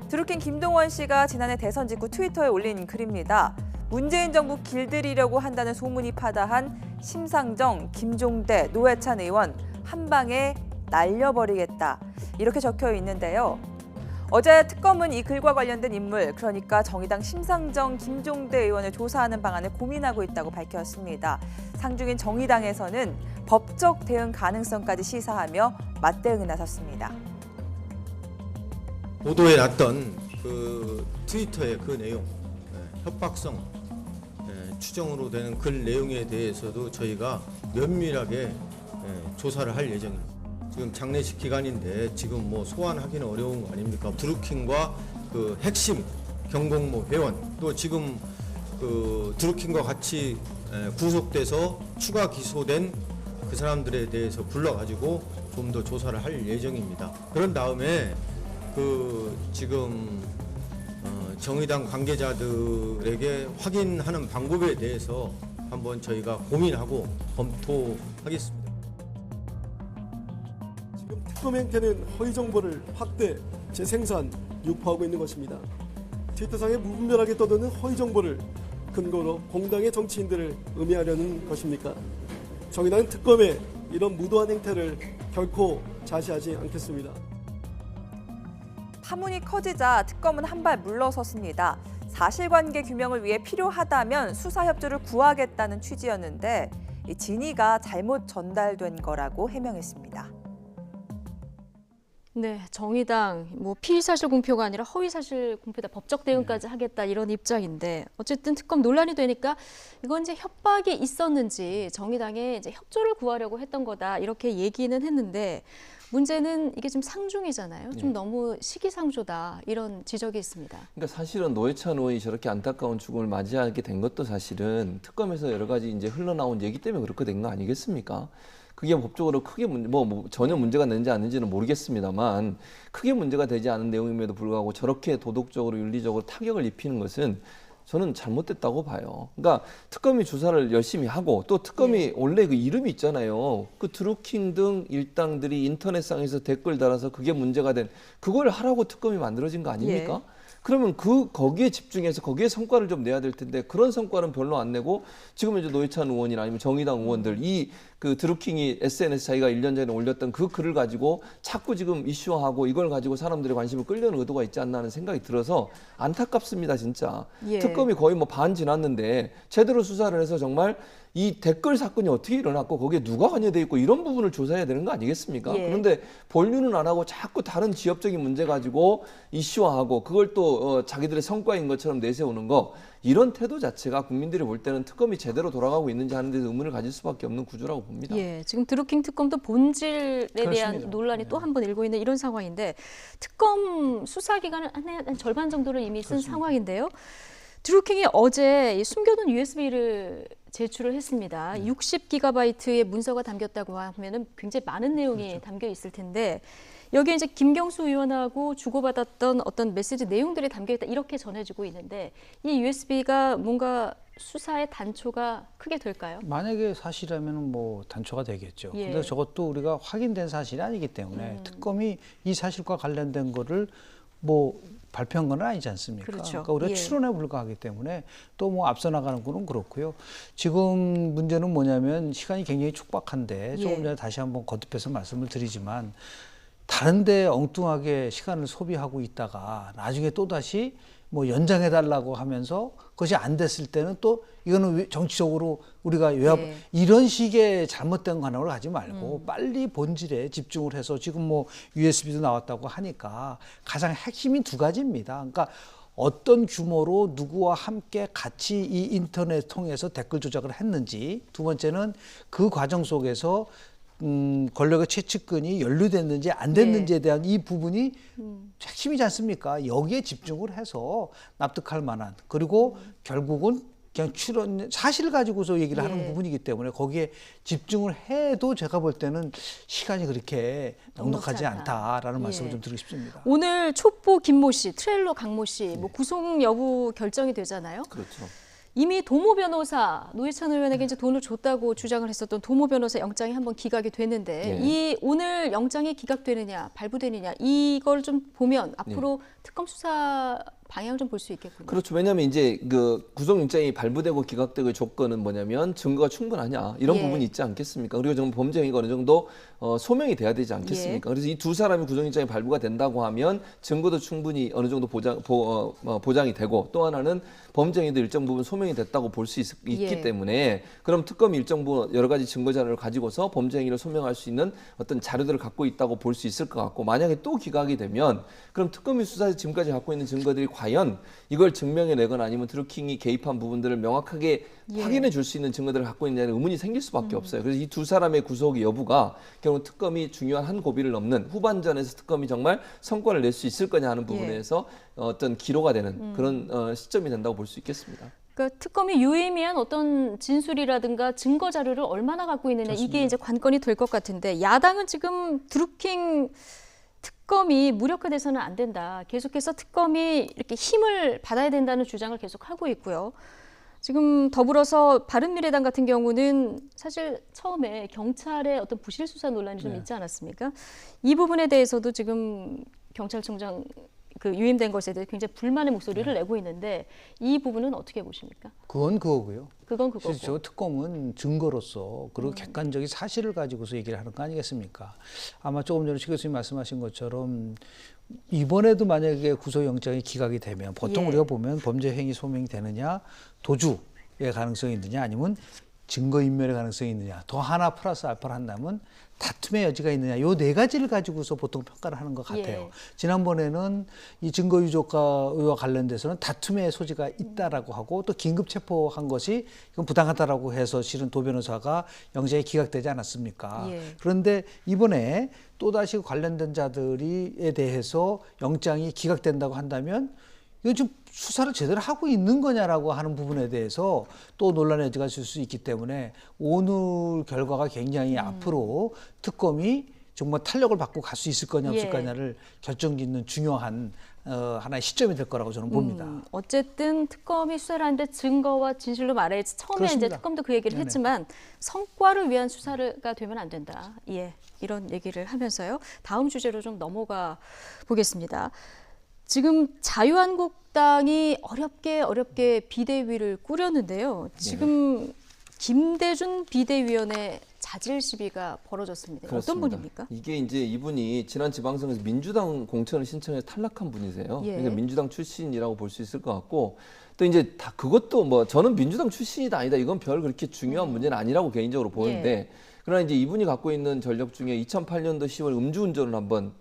드루킹 김동원 씨가 지난해 대선 직후 트위터에 올린 글입니다. 문재인 정부 길들이려고 한다는 소문이 파다한 심상정, 김종대, 노회찬 의원 한 방에 날려버리겠다, 이렇게 적혀 있는데요. 어제 특검은 이 글과 관련된 인물, 그러니까 정의당 심상정, 김종대 의원을 조사하는 방안을 고민하고 있다고 밝혔습니다. 상중인 정의당에서는 법적 대응 가능성까지 시사하며 맞대응에 나섰습니다. 보도에 났던 그 트위터의 그 내용, 협박성 추정으로 되는 글 내용에 대해서도 저희가 면밀하게 조사를 할 예정입니다. 지금 장례식 기간인데 지금 뭐 소환하기는 어려운 거 아닙니까? 드루킹과 그 핵심 경공모 회원, 또 지금 그 드루킹과 같이 구속돼서 추가 기소된 그 사람들에 대해서 불러가지고 좀 더 조사를 할 예정입니다. 그런 다음에 그 지금 정의당 관계자들에게 확인하는 방법에 대해서 한번 저희가 고민하고 검토하겠습니다. 지금 특검 행태는 허위 정보를 확대, 재생산, 유포하고 있는 것입니다. 트위터상에 무분별하게 떠도는 허위 정보를 근거로 공당의 정치인들을 음해하려는 것입니까? 정의당은 특검의 이런 무도한 행태를 결코 자시하지 않겠습니다. 파문이 커지자 특검은 한 발 물러섰습니다. 사실관계 규명을 위해 필요하다면 수사 협조를 구하겠다는 취지였는데 이 진위가 잘못 전달된 거라고 해명했습니다. 네, 정의당 뭐 피의 사실 공표가 아니라 허위 사실 공표다, 법적 대응까지 하겠다 이런 입장인데 어쨌든 특검 논란이 되니까 이건 이제 협박이 있었는지 정의당에 이제 협조를 구하려고 했던 거다 이렇게 얘기는 했는데 문제는 이게 지금 상중이잖아요. 좀 너무 시기상조다 이런 지적이 있습니다. 그러니까 사실은 노회찬 의원이 저렇게 안타까운 죽음을 맞이하게 된 것도 사실은 특검에서 여러 가지 이제 흘러나온 얘기 때문에 그렇게 된 거 아니겠습니까? 그게 법적으로 크게 전혀 문제가 되는지 아닌지는 모르겠습니다만 크게 문제가 되지 않은 내용임에도 불구하고 저렇게 도덕적으로 윤리적으로 타격을 입히는 것은 저는 잘못됐다고 봐요. 그러니까 특검이 조사를 열심히 하고 또 특검이 원래 그 이름이 있잖아요. 그 드루킹 등 일당들이 인터넷상에서 댓글 달아서 그게 문제가 된 그걸 하라고 특검이 만들어진 거 아닙니까? 그러면 거기에 집중해서 거기에 성과를 좀 내야 될 텐데 그런 성과는 별로 안 내고 지금 이제 노회찬 의원이나 아니면 정의당 의원들 그 드루킹이 SNS 자기가 1년 전에 올렸던 그 글을 가지고 자꾸 지금 이슈화하고 이걸 가지고 사람들의 관심을 끌려는 의도가 있지 않나 하는 생각이 들어서 안타깝습니다, 진짜. 특검이 거의 뭐 반 지났는데 제대로 수사를 해서 정말 이 댓글 사건이 어떻게 일어났고 거기에 누가 관여돼 있고 이런 부분을 조사해야 되는 거 아니겠습니까? 그런데 본류는 안 하고 자꾸 다른 지역적인 문제 가지고 이슈화하고 그걸 또 자기들의 성과인 것처럼 내세우는 거 이런 태도 자체가 국민들이 볼 때는 특검이 제대로 돌아가고 있는지 하는 데서 의문을 가질 수밖에 없는 구조라고 봅니다. 지금 드루킹 특검도 본질에 그렇습니다. 대한 논란이 또 한 번 일고 있는 이런 상황인데 특검 수사 기간은 한 절반 정도를 이미 쓴 상황인데요. 드루킹이 어제 숨겨둔 USB를 제출을 했습니다. 60GB의 문서가 담겼다고 하면은 굉장히 많은 내용이 담겨 있을 텐데 여기에 이제 김경수 의원하고 주고받았던 어떤 메시지 내용들이 담겨 있다 이렇게 전해지고 있는데 이 USB가 뭔가 수사의 단초가 크게 될까요? 만약에 사실이라면 뭐 단초가 되겠죠. 근데 저것도 우리가 확인된 사실이 아니기 때문에 특검이 이 사실과 관련된 거를 뭐 발표한 건 아니지 않습니까? 그렇죠. 그러니까 우리가 추론에 불과하기 때문에 또 뭐 앞서 나가는 거는 그렇고요. 지금 문제는 뭐냐면 시간이 굉장히 촉박한데 조금 전에 다시 한번 거듭해서 말씀을 드리지만 다른 데 엉뚱하게 시간을 소비하고 있다가 나중에 또다시 뭐 연장해달라고 하면서 그것이 안 됐을 때는 또 이거는 정치적으로 우리가 이런 식의 잘못된 관행을 하지 말고 빨리 본질에 집중을 해서 지금 뭐 USB도 나왔다고 하니까 가장 핵심이 두 가지입니다. 그러니까 어떤 규모로 누구와 함께 같이 이 인터넷 통해서 댓글 조작을 했는지, 두 번째는 그 과정 속에서 권력의 최측근이 연루됐는지 안 됐는지에 대한 이 부분이 핵심이지 않습니까? 여기에 집중을 해서 납득할 만한, 그리고 결국은 그냥 사실을 가지고서 얘기를 하는 부분이기 때문에 거기에 집중을 해도 제가 볼 때는 시간이 그렇게 넉넉하지 않다라는 말씀을 좀 드리고 싶습니다. 오늘 촉보 김모 씨, 트레일러 강모 씨 뭐 구속 여부 결정이 되잖아요. 그렇죠. 이미 도모 변호사, 노회찬 의원에게 이제 돈을 줬다고 주장을 했었던 도모 변호사 영장이 한번 기각이 됐는데 이 오늘 영장이 기각되느냐, 발부되느냐 이걸 좀 보면 앞으로 특검 수사 방향을 좀 볼 수 있겠군요. 그렇죠. 왜냐하면 이제 그 구속영장이 발부되고 기각되고 조건은 뭐냐면 증거가 충분하냐 이런 부분이 있지 않겠습니까? 그리고 좀 범죄 행위가 어느 정도 소명이 돼야 되지 않겠습니까? 그래서 이 두 사람이 구속영장이 발부가 된다고 하면 증거도 충분히 어느 정도 보장이 되고 또 하나는 범죄 행위도 일정 부분 소명이 됐다고 볼 수 있기 때문에 그럼 특검이 일정 부분 여러 가지 증거 자료를 가지고서 범죄 행위를 소명할 수 있는 어떤 자료들을 갖고 있다고 볼 수 있을 것 같고 만약에 또 기각이 되면 그럼 특검이 수사에서 지금까지 갖고 있는 증거들이 과연 이걸 증명해내거나 아니면 드루킹이 개입한 부분들을 명확하게 확인해 줄 수 있는 증거들을 갖고 있느냐는 의문이 생길 수밖에 없어요. 그래서 이 두 사람의 구속의 여부가 결국 특검이 중요한 한 고비를 넘는 후반전에서 특검이 정말 성과를 낼 수 있을 거냐 하는 부분에서 어떤 기로가 되는 그런 시점이 된다고 볼 수 있겠습니다. 그러니까 특검이 유의미한 어떤 진술이라든가 증거 자료를 얼마나 갖고 있느냐 이게 이제 관건이 될 것 같은데 야당은 지금 드루킹 특검이 무력화돼서는 안 된다. 계속해서 특검이 이렇게 힘을 받아야 된다는 주장을 계속 하고 있고요. 지금 더불어서 바른미래당 같은 경우는 사실 처음에 경찰의 어떤 부실 수사 논란이 좀 있지 않았습니까? 이 부분에 대해서도 지금 경찰청장 그 유임된 것에 대해 굉장히 불만의 목소리를 내고 있는데 이 부분은 어떻게 보십니까? 그건 그거고요. 그건 그거고. 저 특검은 증거로서 그리고 객관적인 사실을 가지고서 얘기를 하는 거 아니겠습니까? 아마 조금 전에 최 교수님 말씀하신 것처럼 이번에도 만약에 구속영장이 기각이 되면 보통 예. 우리가 보면 범죄 행위 소명이 되느냐, 도주의 가능성이 있느냐, 아니면 증거인멸의 가능성이 있느냐, 더 하나 플러스 알파를 한다면 다툼의 여지가 있느냐, 요 네 가지를 가지고서 보통 평가를 하는 것 같아요. 예. 지난번에는 이 증거 유족과 관련돼서는 다툼의 소지가 있다라고 하고 또 긴급 체포한 것이 이건 부당하다라고 해서 실은 도 변호사가 영장이 기각되지 않았습니까? 예. 그런데 이번에 또다시 관련된 자들에 대해서 영장이 기각된다고 한다면 이건 좀 수사를 제대로 하고 있는 거냐라고 하는 부분에 대해서 또 논란의 여지가 있을 수 있기 때문에 오늘 결과가 굉장히 앞으로 특검이 정말 탄력을 받고 갈 수 있을 거냐 없을 예. 거냐를 결정짓는 중요한 하나의 시점이 될 거라고 저는 봅니다. 어쨌든 특검이 수사를 하는데 증거와 진실로 말해야지. 처음에 그렇습니다. 이제 특검도 그 얘기를 네네. 했지만 성과를 위한 수사가 되면 안 된다. 예, 이런 얘기를 하면서요. 다음 주제로 좀 넘어가 보겠습니다. 지금 자유한국당이 어렵게 비대위를 꾸렸는데요. 지금 김대중 비대위원회 자질 시비가 벌어졌습니다. 그렇습니다. 어떤 분입니까? 이게 이제 이분이 지난 지방선거에서 민주당 공천을 신청해서 탈락한 분이세요. 예. 그러니까 민주당 출신이라고 볼 수 있을 것 같고 또 이제 다 그것도 뭐 저는 민주당 출신이다 아니다 이건 별 그렇게 중요한 문제는 아니라고 개인적으로 보는데 예. 그러나 이제 이분이 갖고 있는 전력 중에 2008년도 10월 음주운전을 한번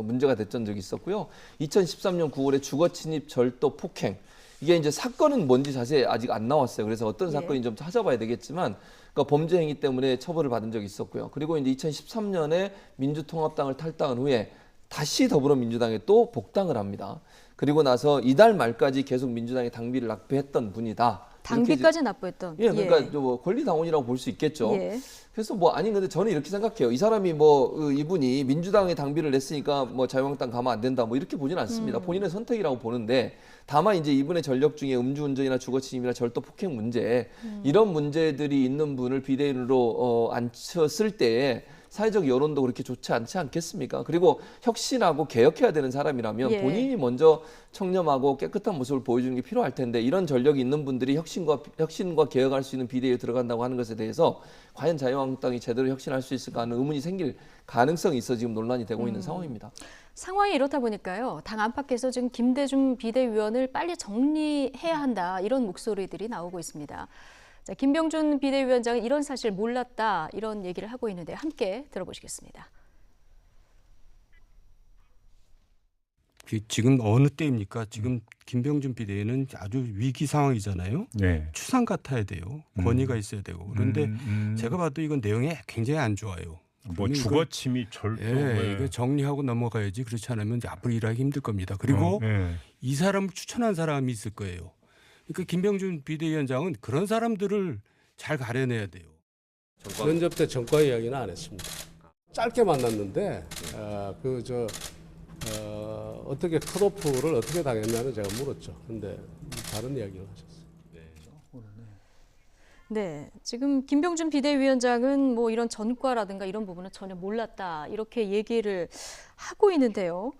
문제가 됐던 적이 있었고요. 2013년 9월에 주거침입, 절도, 폭행 이게 이제 사건은 뭔지 자세히 아직 안 나왔어요. 그래서 어떤 사건인지 좀 찾아봐야 되겠지만 그러니까 범죄 행위 때문에 처벌을 받은 적이 있었고요. 그리고 이제 2013년에 민주통합당을 탈당한 후에 다시 더불어민주당에 또 복당을 합니다. 그리고 나서 이달 말까지 계속 민주당의 당비를 납부했던 분이다. 당비까지 납부했던. 예, 그러니까 뭐 권리당원이라고 볼 수 있겠죠. 예. 그래서 뭐 아니 근데 저는 이렇게 생각해요. 이 사람이 뭐 이분이 민주당에 당비를 냈으니까 뭐 자유한국당 가면 안 된다 뭐 이렇게 보지는 않습니다. 본인의 선택이라고 보는데 다만 이제 이분의 전력 중에 음주운전이나 주거침입이나 절도 폭행 문제 이런 문제들이 있는 분을 비대위로 앉혔을 때에 사회적 여론도 그렇게 좋지 않지 않겠습니까? 그리고 혁신하고 개혁해야 되는 사람이라면 예. 본인이 먼저 청렴하고 깨끗한 모습을 보여주는 게 필요할 텐데 이런 전력이 있는 분들이 혁신과 개혁할 수 있는 비대위에 들어간다고 하는 것에 대해서 과연 자유한국당이 제대로 혁신할 수 있을까 하는 의문이 생길 가능성이 있어 지금 논란이 되고 있는 상황입니다. 상황이 이렇다 보니까요. 당 안팎에서 지금 김대중 비대위원을 빨리 정리해야 한다. 이런 목소리들이 나오고 있습니다. 자, 김병준 비대위원장은 이런 사실 몰랐다. 이런 얘기를 하고 있는데 함께 들어보시겠습니다. 지금 어느 때입니까? 지금 김병준 비대위는 아주 위기 상황이잖아요. 네. 추상 같아야 돼요. 권위가 있어야 되고. 그런데 제가 봐도 이건 내용이 굉장히 안 좋아요. 뭐 주거침입, 절도. 예, 이거 정리하고 넘어가야지. 그렇지 않으면 이제 앞으로 일하기 힘들 겁니다. 그리고 이 사람을 추천한 사람이 있을 거예요. 그러니까 김병준 비대위원장은 그런 사람들을 잘 가려내야 돼요. 면접 때 전과 이야기는 안 했습니다. 짧게 만났는데 어떻게 컷오프를 어떻게 당했냐는 제가 물었죠. 근데 다른 이야기를 하셨어요. 네, 지금 김병준 비대위원장은 뭐 이런 전과라든가 이런 부분은 전혀 몰랐다 이렇게 얘기를 하고 있는데요.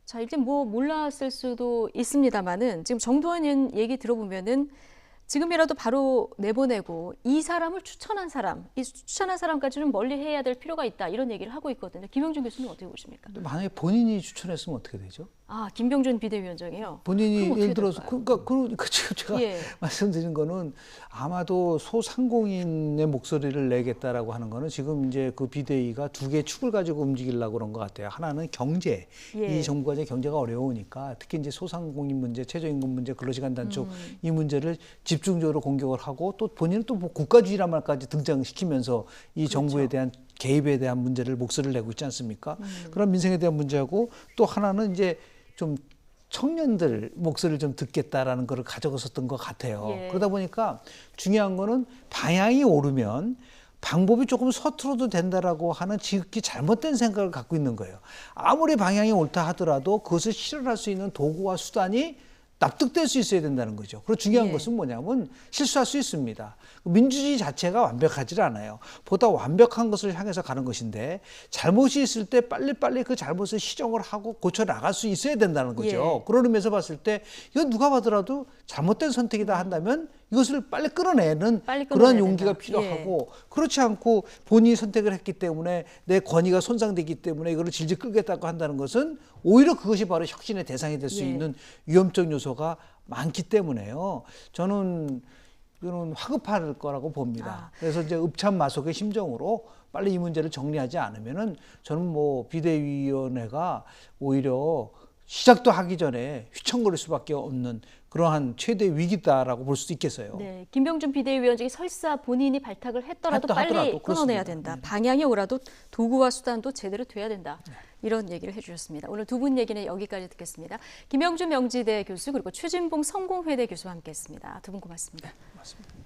자, 이제 뭐 몰랐을 수도 있습니다만은 지금 정도원 의원 얘기 들어보면은 지금이라도 바로 내보내고 이 사람을 추천한 사람, 이 추천한 사람까지는 멀리 해야 될 필요가 있다 이런 얘기를 하고 있거든요. 김병준 교수님 어떻게 보십니까? 만약에 본인이 추천했으면 어떻게 되죠? 아, 김병준 비대위원장이요? 본인이 그럼 예를 어떻게 들어서 될까요? 그러니까 지금 제가 예. 말씀드린 거는 아마도 소상공인의 목소리를 내겠다라고 하는 거는 지금 이제 그 비대위가 두 개의 축을 가지고 움직이려고 그런 것 같아요. 하나는 경제. 예. 이 정부가 이제 경제가 어려우니까 특히 이제 소상공인 문제, 최저임금 문제, 근로시간 단축 이 문제를 집중적으로 공격을 하고 또 본인은 또 뭐 국가주의란 말까지 등장시키면서 이 정부에 대한 개입에 대한 문제를 목소리를 내고 있지 않습니까? 그런 민생에 대한 문제하고 또 하나는 이제 좀 청년들 목소리를 좀 듣겠다라는 거를 가져갔었던 것 같아요. 예. 그러다 보니까 중요한 거는 방향이 오르면 방법이 조금 서투러도 된다라고 하는 지극히 잘못된 생각을 갖고 있는 거예요. 아무리 방향이 옳다 하더라도 그것을 실현할 수 있는 도구와 수단이 납득될 수 있어야 된다는 거죠. 그리고 중요한 예. 것은 뭐냐면 실수할 수 있습니다. 민주주의 자체가 완벽하지 않아요. 보다 완벽한 것을 향해서 가는 것인데 잘못이 있을 때 빨리빨리 그 잘못을 시정을 하고 고쳐 나갈 수 있어야 된다는 거죠. 예. 그런 의미에서 봤을 때 이건 누가 봐더라도 잘못된 선택이다 한다면 이것을 빨리 끌어내는 빨리 그러한 끊어내야 용기가 된다. 필요하고 그렇지 않고 본인이 선택을 했기 때문에 내 권위가 손상되기 때문에 이거를 질질 끌겠다고 한다는 것은 오히려 그것이 바로 혁신의 대상이 될 수 예. 있는 위험적 요소가 많기 때문에요. 저는 이거는 화급할 거라고 봅니다. 그래서 이제 읍참마속의 심정으로 빨리 이 문제를 정리하지 않으면은 저는 뭐 비대위원회가 오히려 시작도 하기 전에 휘청거릴 수밖에 없는 그러한 최대 위기다라고 볼 수도 있겠어요. 네, 김병준 비대위원장이 설사 본인이 발탁을 했더라도 빨리 하더라도 끊어내야 그렇습니다. 된다. 방향이 오라도 도구와 수단도 제대로 돼야 된다. 이런 얘기를 해주셨습니다. 오늘 두 분 얘기는 여기까지 듣겠습니다. 김병준 명지대 교수 그리고 최진봉 성공회대 교수와 함께했습니다. 두 분 고맙습니다. 맞습니다.